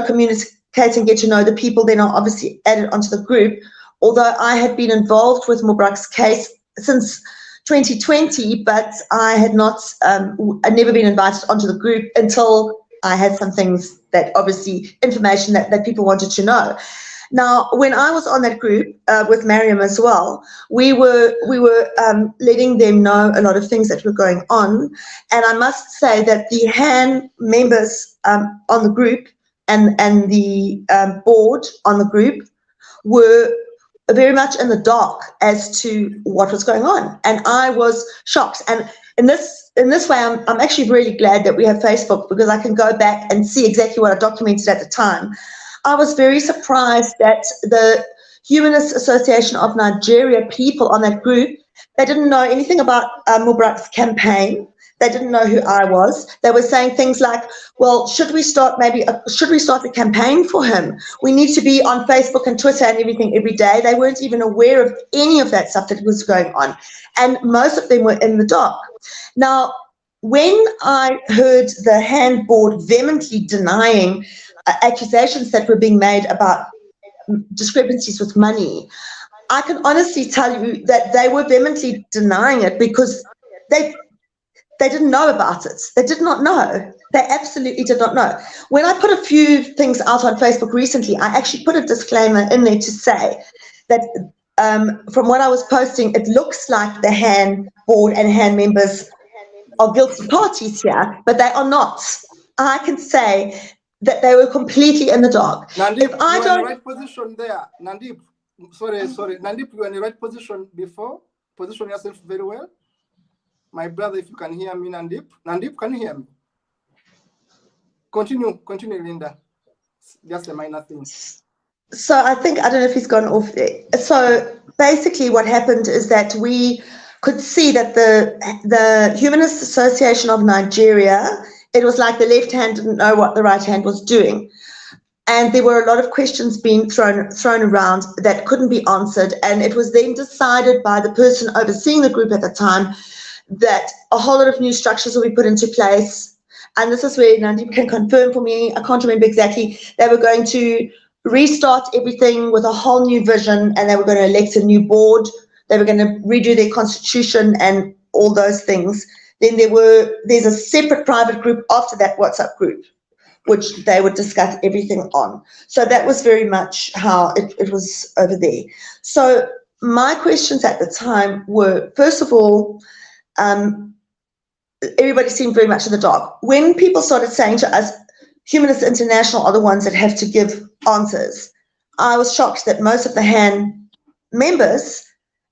D: communicate and get to know the people. Then are obviously added onto the group. Although I had been involved with Mubarak's case since 2020, but I had not, I'd never been invited onto the group until I had some things that obviously information that people wanted to know. Now, when I was on that group with Mariam as well, we were letting them know a lot of things that were going on, and I must say that the Han members on the group and the board on the group were very much in the dark as to what was going on, and I was shocked. And in this way, I'm actually really glad that we have Facebook, because I can go back and see exactly what I documented at the time. I was very surprised that the Humanist Association of Nigeria people on that group, they didn't know anything about Mubarak's campaign. They didn't know who I was. They were saying things like, well, should we start a campaign for him? We need to be on Facebook and Twitter and everything every day. They weren't even aware of any of that stuff that was going on. And most of them were in the dark. Now, when I heard the hand board vehemently denying accusations that were being made about discrepancies with money, I can honestly tell you that they were vehemently denying it because they didn't know about it. They did not know. They absolutely did not know. When I put a few things out on Facebook recently, I actually put a disclaimer in there to say that from what I was posting, it looks like the hand board and hand members are guilty parties here, but they are not. I can say that they were completely in the dark.
C: Nandip,
D: If I
C: you are in
D: don't,
C: the right position there. Nandip, sorry. Nandip, you are in the right position before. Position yourself very well. My brother, if you can hear me, Nandip. Nandip, can you hear me? Continue, Linda. Just a minor thing.
D: So I think, I don't know if he's gone off there. So basically what happened is that we could see that the Humanist Association of Nigeria, it was like the left hand didn't know what the right hand was doing. And there were a lot of questions being thrown around that couldn't be answered. And it was then decided by the person overseeing the group at the time that a whole lot of new structures will be put into place. And this is where Nandip can confirm for me, I can't remember exactly, they were going to restart everything with a whole new vision, and they were going to elect a new board. They were going to redo their constitution and all those things. Then there's a separate private group after that WhatsApp group, which they would discuss everything on. So that was very much how it was over there. So my questions at the time were, first of all, everybody seemed very much in the dark. When people started saying to us, Humanist International are the ones that have to give answers, I was shocked that most of the HAN members,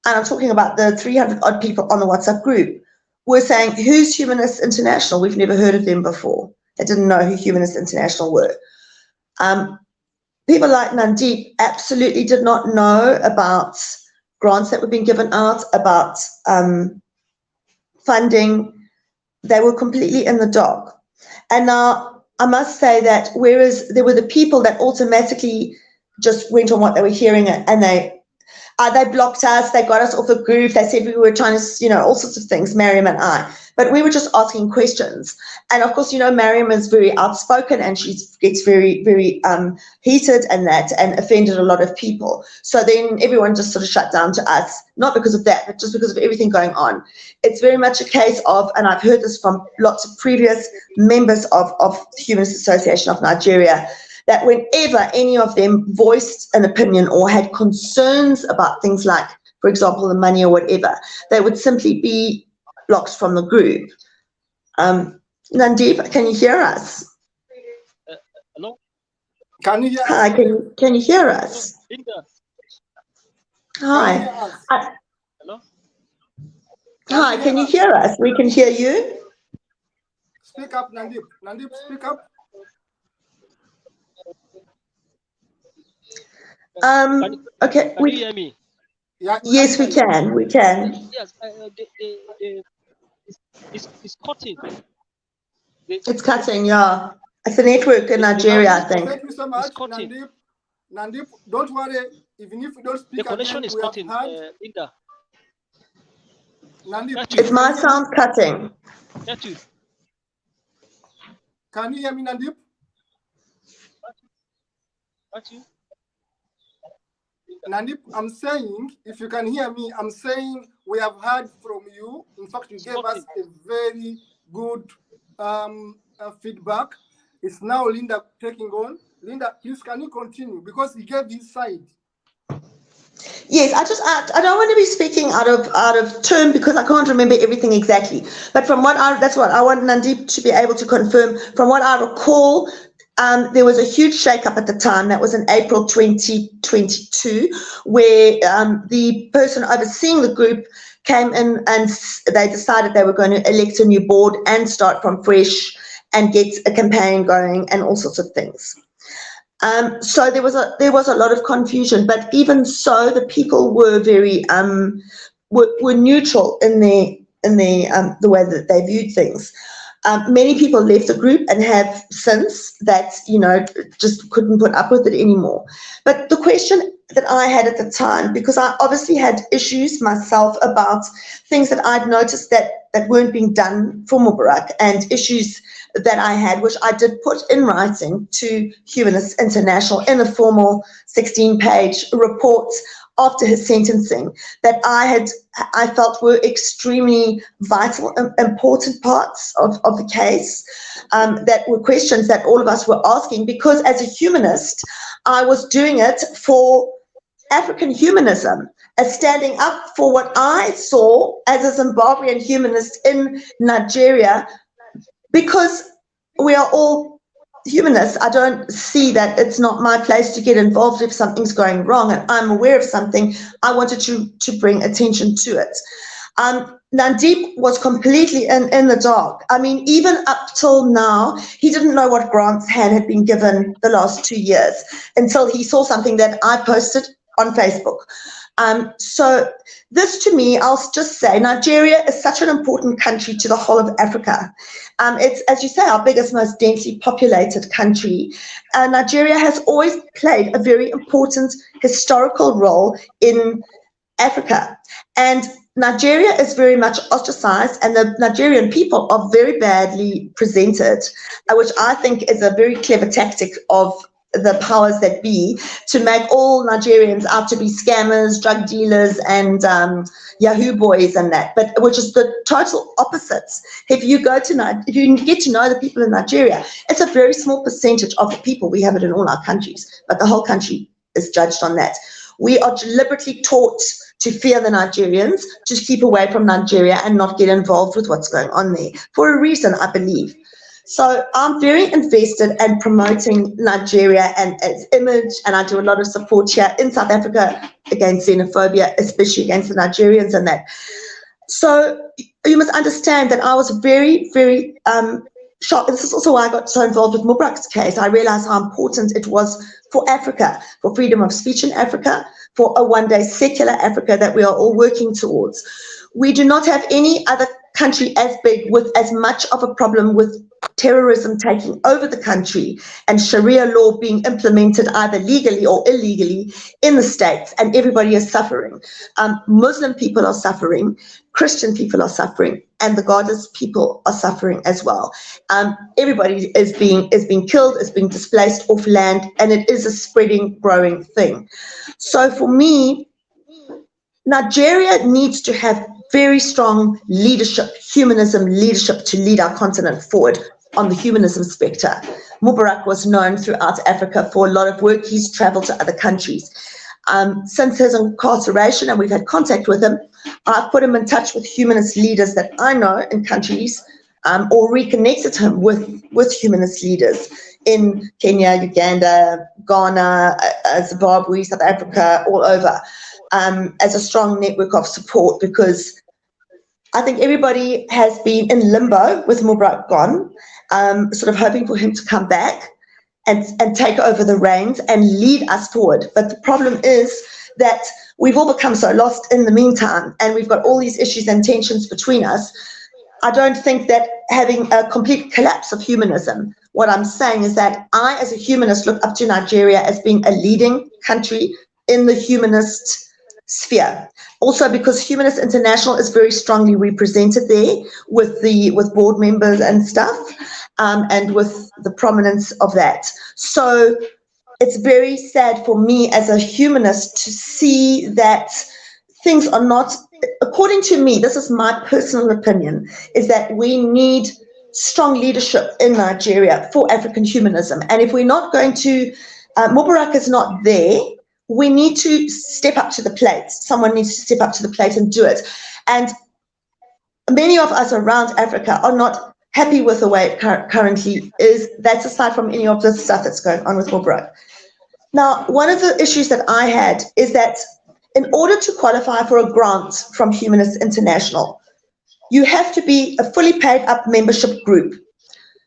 D: and I'm talking about the 300 odd people on the WhatsApp group, were saying, who's Humanist International? We've never heard of them before. They didn't know who Humanist International were. People like Nandip absolutely did not know about grants that were being given out, about funding. They were completely in the dark. And now I must say that whereas there were the people that automatically just went on what they were hearing and they blocked us, they got us off a group, they said we were trying to, all sorts of things, Mariam and I. But we were just asking questions. And of course, Mariam is very outspoken and she gets very, very heated and offended a lot of people. So then everyone just sort of shut down to us, not because of that, but just because of everything going on. It's very much a case of, and I've heard this from lots of previous members of the Humanist Association of Nigeria, that whenever any of them voiced an opinion or had concerns about things like, for example, the money or whatever, they would simply be blocked from the group. Nandip, can you hear us?
B: Hello?
C: Can you hear us?
D: Hi, can you hear us?
B: Linda.
D: Hi.
B: Hello?
D: Hi, can you hear us? We can hear you.
C: Speak up, Nandip. Nandip, speak up.
D: Okay.
B: Can you hear me?
C: Yeah,
D: yes, we can. We can.
B: Yes, it's cutting.
D: It's cutting, yeah. It's a network in Nigeria, I think.
C: Thank you so much, Nandip. Nandip, don't worry. Even if we don't speak
B: the connection
C: again,
B: is cutting, Linda.
C: Nandip,
D: is my sound cutting?
C: Can you hear me, Nandip? Nandip, I'm saying, if you can hear me, I'm saying we have heard from you. In fact, you gave us a very good feedback. It's now Linda taking on. Linda, please, can you continue? Because he gave his side.
D: Yes, I don't want to be speaking out of term because I can't remember everything exactly. But from that's what I want Nandip to be able to confirm. From what I recall, there was a huge shake-up at the time. That was in April 2022, where the person overseeing the group came in and they decided they were going to elect a new board and start from fresh and get a campaign going and all sorts of things. So there was a lot of confusion, but even so, the people were very were neutral in the way that they viewed things. Many people left the group and have since that, just couldn't put up with it anymore. But the question that I had at the time, because I obviously had issues myself about things that I'd noticed that weren't being done for Mubarak, and issues that I had, which I did put in writing to Humanists International in a formal 16-page report after his sentencing, that I felt were extremely vital, important parts of the case, that were questions that all of us were asking, because as a humanist, I was doing it for African humanism, as standing up for what I saw as a Zimbabwean humanist in Nigeria, because we are all humanists. I don't see that it's not my place to get involved if something's going wrong and I'm aware of something. I wanted to bring attention to it. Nandeep was completely in the dark. I mean, even up till now, he didn't know what grants had been given the last 2 years until he saw something that I posted on Facebook. So this, to me, I'll just say, Nigeria is such an important country to the whole of Africa. It's, as you say, our biggest, most densely populated country. Nigeria has always played a very important historical role in Africa. And Nigeria is very much ostracized, and the Nigerian people are very badly presented, which I think is a very clever tactic of the powers that be, to make all Nigerians out to be scammers, drug dealers, and Yahoo boys and that, but which is the total opposites. If you get to know the people in Nigeria, it's a very small percentage of the people. We have it in all our countries, but the whole country is judged on that. We are deliberately taught to fear the Nigerians, to keep away from Nigeria and not get involved with what's going on there, for a reason, I believe. So I'm very invested in promoting Nigeria and its image, and I do a lot of support here in South Africa against xenophobia, especially against the Nigerians and that. So you must understand that I was very, very shocked. This is also why I got so involved with Mubarak's case. I realized how important it was for Africa, for freedom of speech in Africa, for a one-day secular Africa that we are all working towards. We do not have any other country as big with as much of a problem with terrorism taking over the country and Sharia law being implemented either legally or illegally in the states, and everybody is suffering. Muslim people are suffering, Christian people are suffering, and the godless people are suffering as well. Everybody is being killed, is being displaced off land, and it is a spreading, growing thing. So for me, Nigeria needs to have very strong leadership, humanism leadership, to lead our continent forward on the humanism spectre. Mubarak was known throughout Africa for a lot of work. He's traveled to other countries. Since his incarceration, and we've had contact with him, I've put him in touch with humanist leaders that I know in countries, or reconnected him with humanist leaders in Kenya, Uganda, Ghana, Zimbabwe, South Africa, all over, as a strong network of support, because I think everybody has been in limbo with Mubarak gone, sort of hoping for him to come back and take over the reins and lead us forward. But the problem is that we've all become so lost in the meantime, and we've got all these issues and tensions between us. I don't think that having a complete collapse of humanism, what I'm saying is that I, as a humanist, look up to Nigeria as being a leading country in the humanist sphere. Also because Humanist International is very strongly represented there with board members and stuff, and with the prominence of that. So it's very sad for me as a humanist to see that things are not, according to me, this is my personal opinion, is that we need strong leadership in Nigeria for African humanism. And if we're not going to, Mubarak is not there, we need to step up to the plate. Someone needs to step up to the plate and do it. And many of us around Africa are not happy with the way it currently is. That's aside from any of the stuff that's going on with Mubarak. Now, one of the issues that I had is that in order to qualify for a grant from Humanist International, you have to be a fully paid up membership group.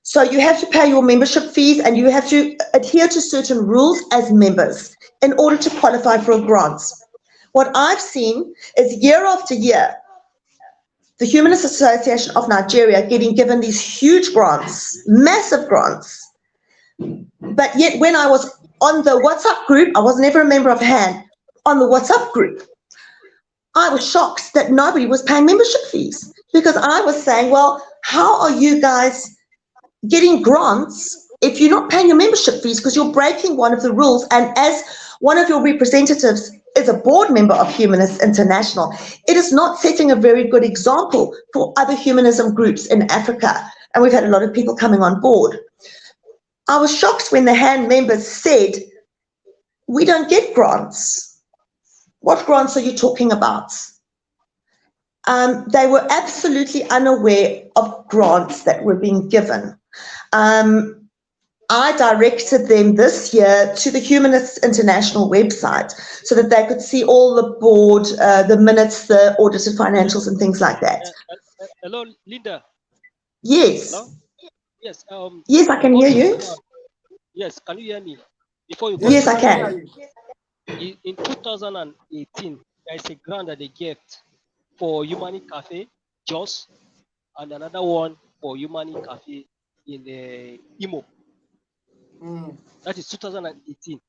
D: So you have to pay your membership fees, and you have to adhere to certain rules as members in order to qualify for a grant. What I've seen is year after year, the Humanist Association of Nigeria getting given these huge grants, massive grants. But yet when I was on the WhatsApp group, I was never a member of HAN, on the WhatsApp group, I was shocked that nobody was paying membership fees, because I was saying, well, how are you guys getting grants if you're not paying your membership fees, because you're breaking one of the rules? And as one of your representatives is a board member of Humanists International, it is not setting a very good example for other humanism groups in Africa. And we've had a lot of people coming on board. I was shocked when the HAN members said, we don't get grants. What grants are you talking about? They were absolutely unaware of grants that were being given. I directed them this year to the Humanists International website so that they could see all the board, the minutes, the audited financials and things like that.
B: Hello, Linda.
D: Yes.
B: Hello? Yes.
D: Yes, I can hear you.
B: Yes, can you hear me? Before you go.
D: Yes, I can.
B: In 2018, there is a grant that they get for Humani Cafe, Jos, and another one for Humani Cafe in the Imo. That is 2018,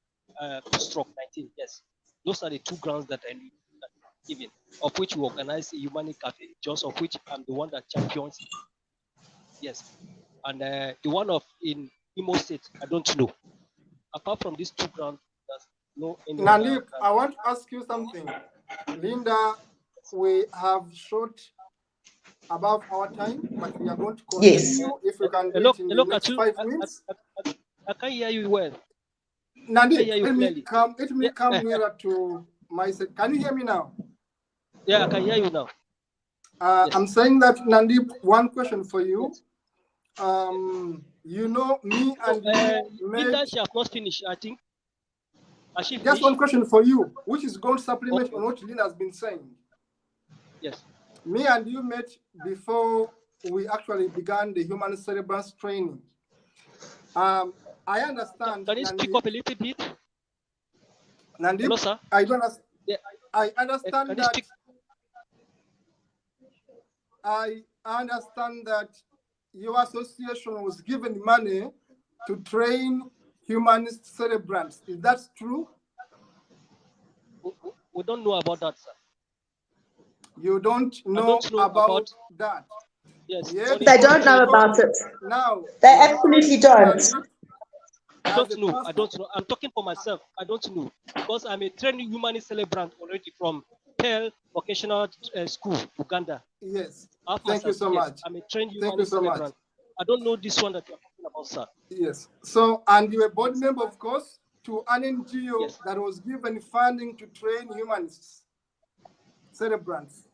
B: stroke 19. Yes, those are the two grants that I need given, of which we organize a Humani Cafe, Jos, of which I'm the one that champions. Yes, and the one of in Imo State, I don't know. Apart from these two grants, there's no any.
C: Nandip, I want to ask you something. Linda, we have short above our time, but we are going to continue.
D: Yes.
C: If we can do it in the next 5 minutes.
B: I can't hear you well.
C: Nandip, let me come nearer to myself. Can you hear me now?
B: Yeah, I can hear you now.
C: Yes. I'm saying that, Nandip, one question for you. You know, me and
B: Linda, she has not finished, I think.
C: Just one question for you, which is going to supplement on what Linda has been saying.
B: Yes.
C: Me and you met before we actually began the human cerebrals training. I understand.
B: Can you speak up a little bit?
C: Nandip,
B: hello, sir?
C: I don't understand. Yeah. I understand that. I understand that your association was given money to train humanist cerebrants. Is that true?
B: We don't know about that, sir.
C: You don't know, about that?
B: Yes.
D: They don't know about it.
C: Now,
D: they absolutely don't.
B: I don't know. I don't know. I'm talking for myself. I don't know, because I'm a trained humanist celebrant already from Pearl Vocational School, Uganda.
C: Yes. Thank you so much.
B: I'm a trained humanist celebrant. I don't know this one that you're talking about, sir.
C: Yes. So, and you're a board member, of course, to an NGO that was given funding to train humanists, cerebrants.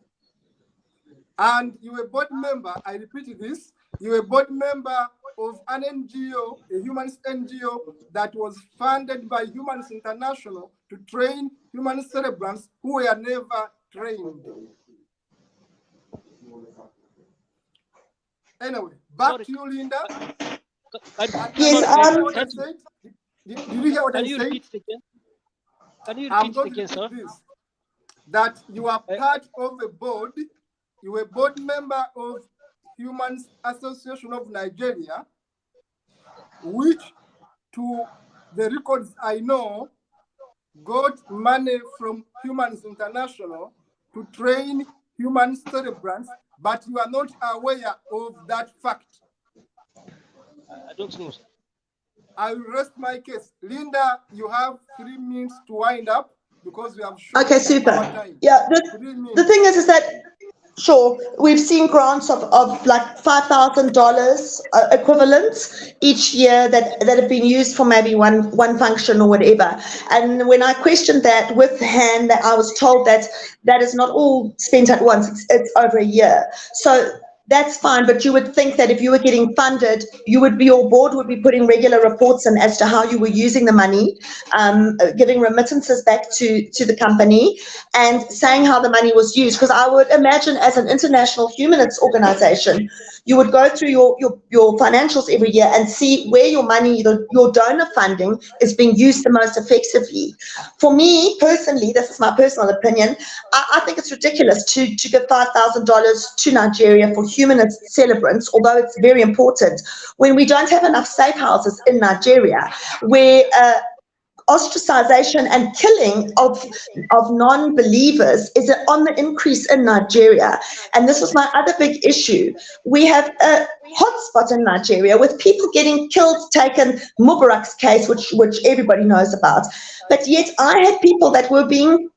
C: And you were a board member, I repeat this, you were a board member of an NGO, a humanist NGO that was funded by Humanist International to train humanist cerebrants who were never trained. Anyway, back to you, Linda.
D: Yes,
C: did you hear what I said?
B: Repeat it again? Can you repeat it again, sir?
C: This, that you are part of a board, you were a board member of Humanist Association of Nigeria, which, to the records I know, got money from Humanist International to train humanist cerebrants, but you are not aware of that fact.
B: I don't know.
C: I will rest my case. Linda, you have 3 minutes to wind up because we have short
D: super.
C: Time.
D: Yeah, the thing is that, sure, we've seen grants of like $5,000 equivalent each year that have been used for maybe one function or whatever. And when I questioned that with HAN, that I was told that is not all spent at once, it's over a year. So that's fine, but you would think that if you were getting funded, your board would be putting regular reports in as to how you were using the money, giving remittances back to the company, and saying how the money was used. Because I would imagine, as an international humanist organization, you would go through your financials every year and see where your money, your donor funding, is being used the most effectively. For me personally, this is my personal opinion, I think it's ridiculous to give $5,000 to Nigeria for humanist celebrants, although it's very important, when we don't have enough safe houses in Nigeria, where ostracization and killing of non-believers is on the increase in Nigeria. And this was my other big issue. We have a hotspot in Nigeria with people getting killed, taken Mubarak's case, which everybody knows about. But yet I had people that were being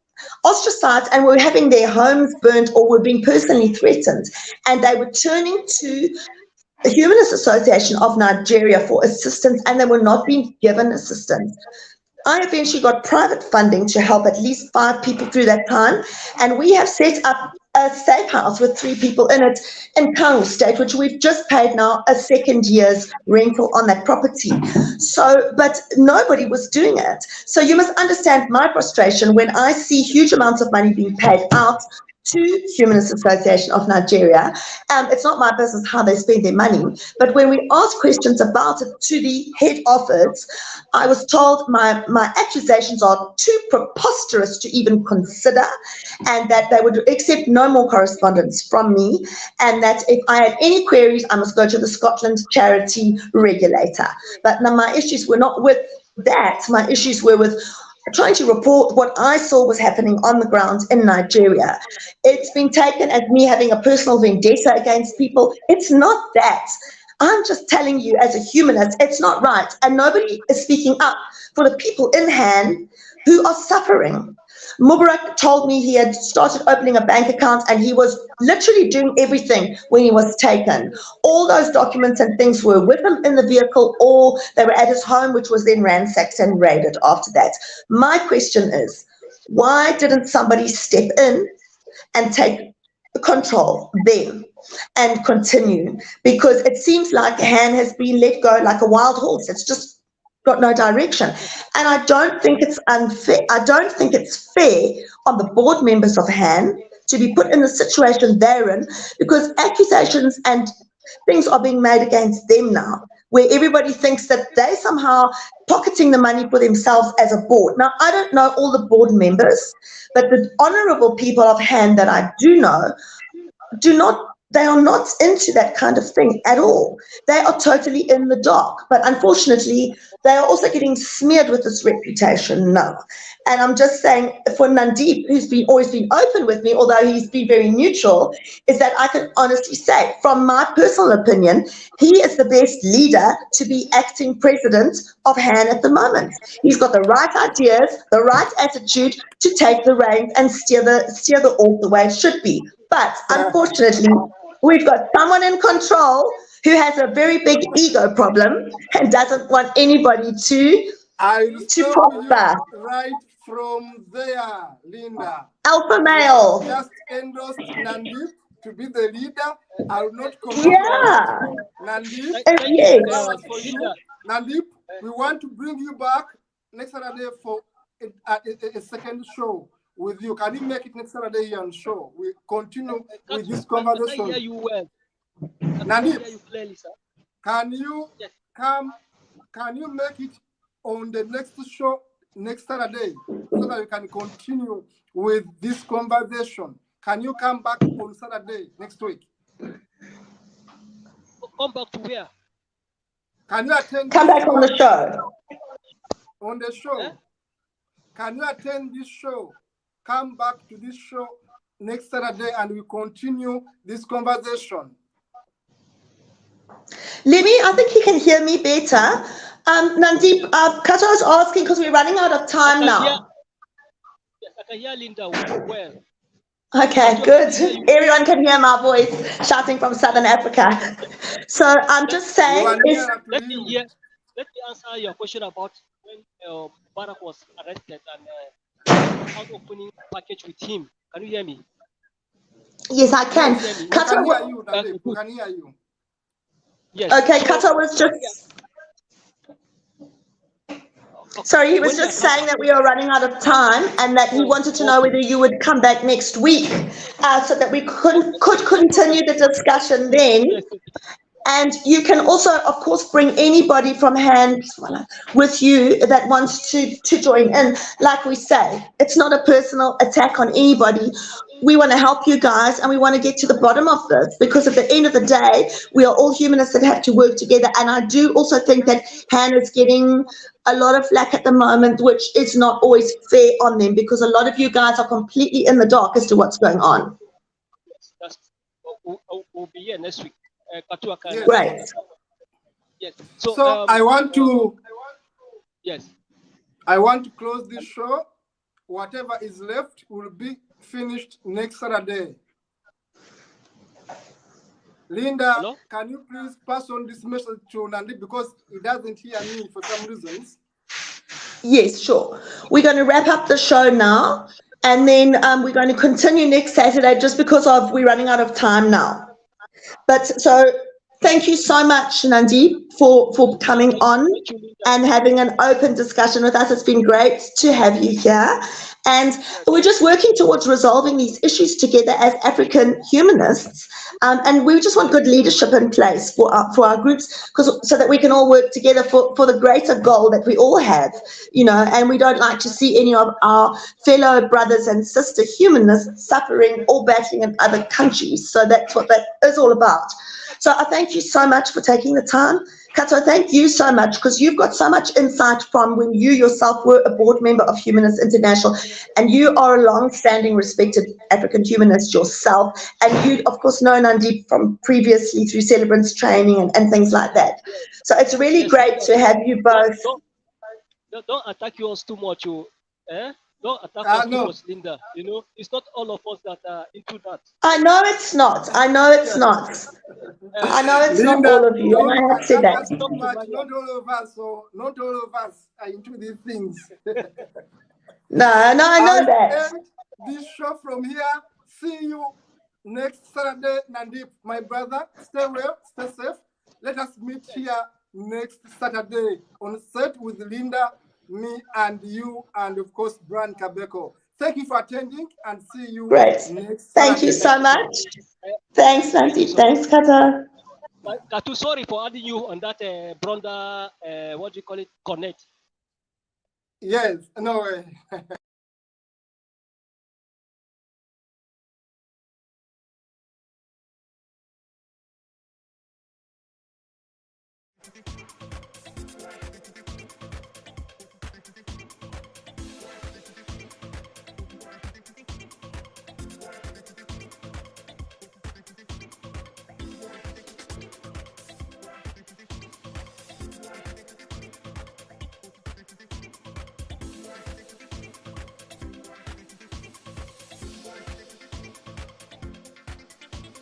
D: ostracized and were having their homes burnt or were being personally threatened. And they were turning to the Humanist Association of Nigeria for assistance, and they were not being given assistance. I eventually got private funding to help at least 5 people through that time, and we have set up a safe house with 3 people in it in Kano State, which we've just paid now a second year's rental on that property. So, but nobody was doing it. So you must understand my frustration when I see huge amounts of money being paid out to Humanist Association of Nigeria. It's not my business how they spend their money, but when we ask questions about it to the head office, I was told my accusations are too preposterous to even consider, and that they would accept no more correspondence from me, and that if I had any queries, I must go to the Scotland Charity Regulator. But now my issues were not with that. My issues were with trying to report what I saw was happening on the ground in Nigeria. It's been taken as me having a personal vendetta against people. It's not that. I'm just telling you, as a humanist, it's not right. And nobody is speaking up for the people in hand who are suffering. Mubarak told me he had started opening a bank account and he was literally doing everything when he was taken. All those documents and things were with him in the vehicle, or they were at his home, which was then ransacked and raided after that. My question is, why didn't somebody step in and take control then and continue? Because it seems like Han has been let go like a wild horse. It's just got no direction. And I don't think it's unfair. I don't think it's fair on the board members of Han to be put in the situation they're in, because accusations and things are being made against them now, where everybody thinks that they somehow pocketing the money for themselves as a board. Now, I don't know all the board members, but the honorable people of Han that I do know they are not into that kind of thing at all. They are totally in the dark. But unfortunately, they are also getting smeared with this reputation now. And I'm just saying, for Nandeep, who's always been open with me, although he's been very neutral, is that I can honestly say, from my personal opinion, he is the best leader to be acting president of Han at the moment. He's got the right ideas, the right attitude to take the reins and steer the org the way it should be. But unfortunately, we've got someone in control who has a very big ego problem and doesn't want anybody to prosper.
C: Right from there, Linda.
D: Alpha male.
C: Just endorsed Nandeep to be the leader. I will not comment.
D: Yeah.
C: Nandeep,
D: Yes.
C: for you. Nandeep, we want to bring you back next Saturday for a second show with you. Can you make it next Saturday here on show? We continue with this conversation.
B: I hear you well.
C: Nandeep,
B: hear you clearly, sir.
C: Can you come? Can you make it on the next show next Saturday so that we can continue with this conversation? Can you come back on Saturday next week?
B: Come back to where?
C: Can you attend?
D: Come back on the show.
C: On the show. Eh? Can you attend this show? Come back to this show next Saturday and we continue this conversation.
D: Lemmy, I think he can hear me better. Nandeep, Kato is asking because we're running out of time now.
B: Yes, I can hear Linda well.
D: Okay, good. Everyone can hear my voice shouting from Southern Africa. So I'm just saying.
B: Let me answer your question about when Barack was arrested and out opening package with him. Can you hear me?
D: Yes, I can.
B: Yes, hear me.
C: We can
D: Kata,
C: hear you, Nandip. We
B: Good.
C: can hear you.
B: Yes.
D: okay,
B: So
D: Kata was just, sorry, he was
B: when you are
D: just
B: coming,
D: saying that we are running out of time and that he wanted to know
B: okay,
D: whether you would come back next week so that we
B: okay,
D: could
B: no problem.
D: continue the discussion then.
B: Yes,
D: And you can also, of course, bring anybody from hand with you that wants to join in. Like we say, it's not a personal attack on anybody. We want to help you guys and we want to get to the bottom of this because at the end of the day, we are all humanists that have to work together. And I do also think that Han is getting a lot of flack at the moment, which is not always fair on them because a lot of you guys are completely in the dark as to what's going on.
B: yes, we'll be here next week. Katua can
C: Yes.
D: Great.
B: yes.
C: So I want to
B: yes.
C: close this show. Whatever is left will be finished next Saturday. Linda,
B: Hello?
C: can you please pass on this message to Nandi because he doesn't hear me for some reasons?
D: Yes, sure. We're going to wrap up the show now, and then we're going to continue next Saturday just because we're running out of time now. But so thank you so much, Nandi, for coming on
B: Thank you, Linda.
D: and having an open discussion with us. It's been great to have you here. And we're just working towards resolving these issues together as African humanists. And we just want good leadership in place for our groups so that we can all work together for the greater goal that we all have, and we don't like to see any of our fellow brothers and sister humanists suffering or battling in other countries. So that's what that is all about. So I thank you so much for taking the time. Kato, thank you so much because you've got so much insight from when you yourself were a board member of Humanists International, and you are a long-standing respected African humanist yourself, and you of course know Nandi from previously through celebrants training and things like that. So it's really great to have you both.
B: Don't attack us too much, Don't attack us too
C: No.
B: much, Linda. It's not all of us that are into that.
D: I know it's not. I know it's not. I know it's not
C: Linda,
D: all of you, and I have said that.
C: that's too much. Not all of us. So not all of us are into these things.
D: No, I know that.
C: End this show from here. See you next Saturday, Nandip, my brother. Stay well, stay safe. Let us meet here next Saturday on set with Linda, me, and you, and of course, Brian Kabeko. Thank you for attending and see you
D: Great.
C: next Saturday.
D: Thank you so much. Thanks, Nancy. Thanks, Kata.
B: Katu, sorry for adding you on that Bronda, what do you call it, connect.
C: Yes, no way.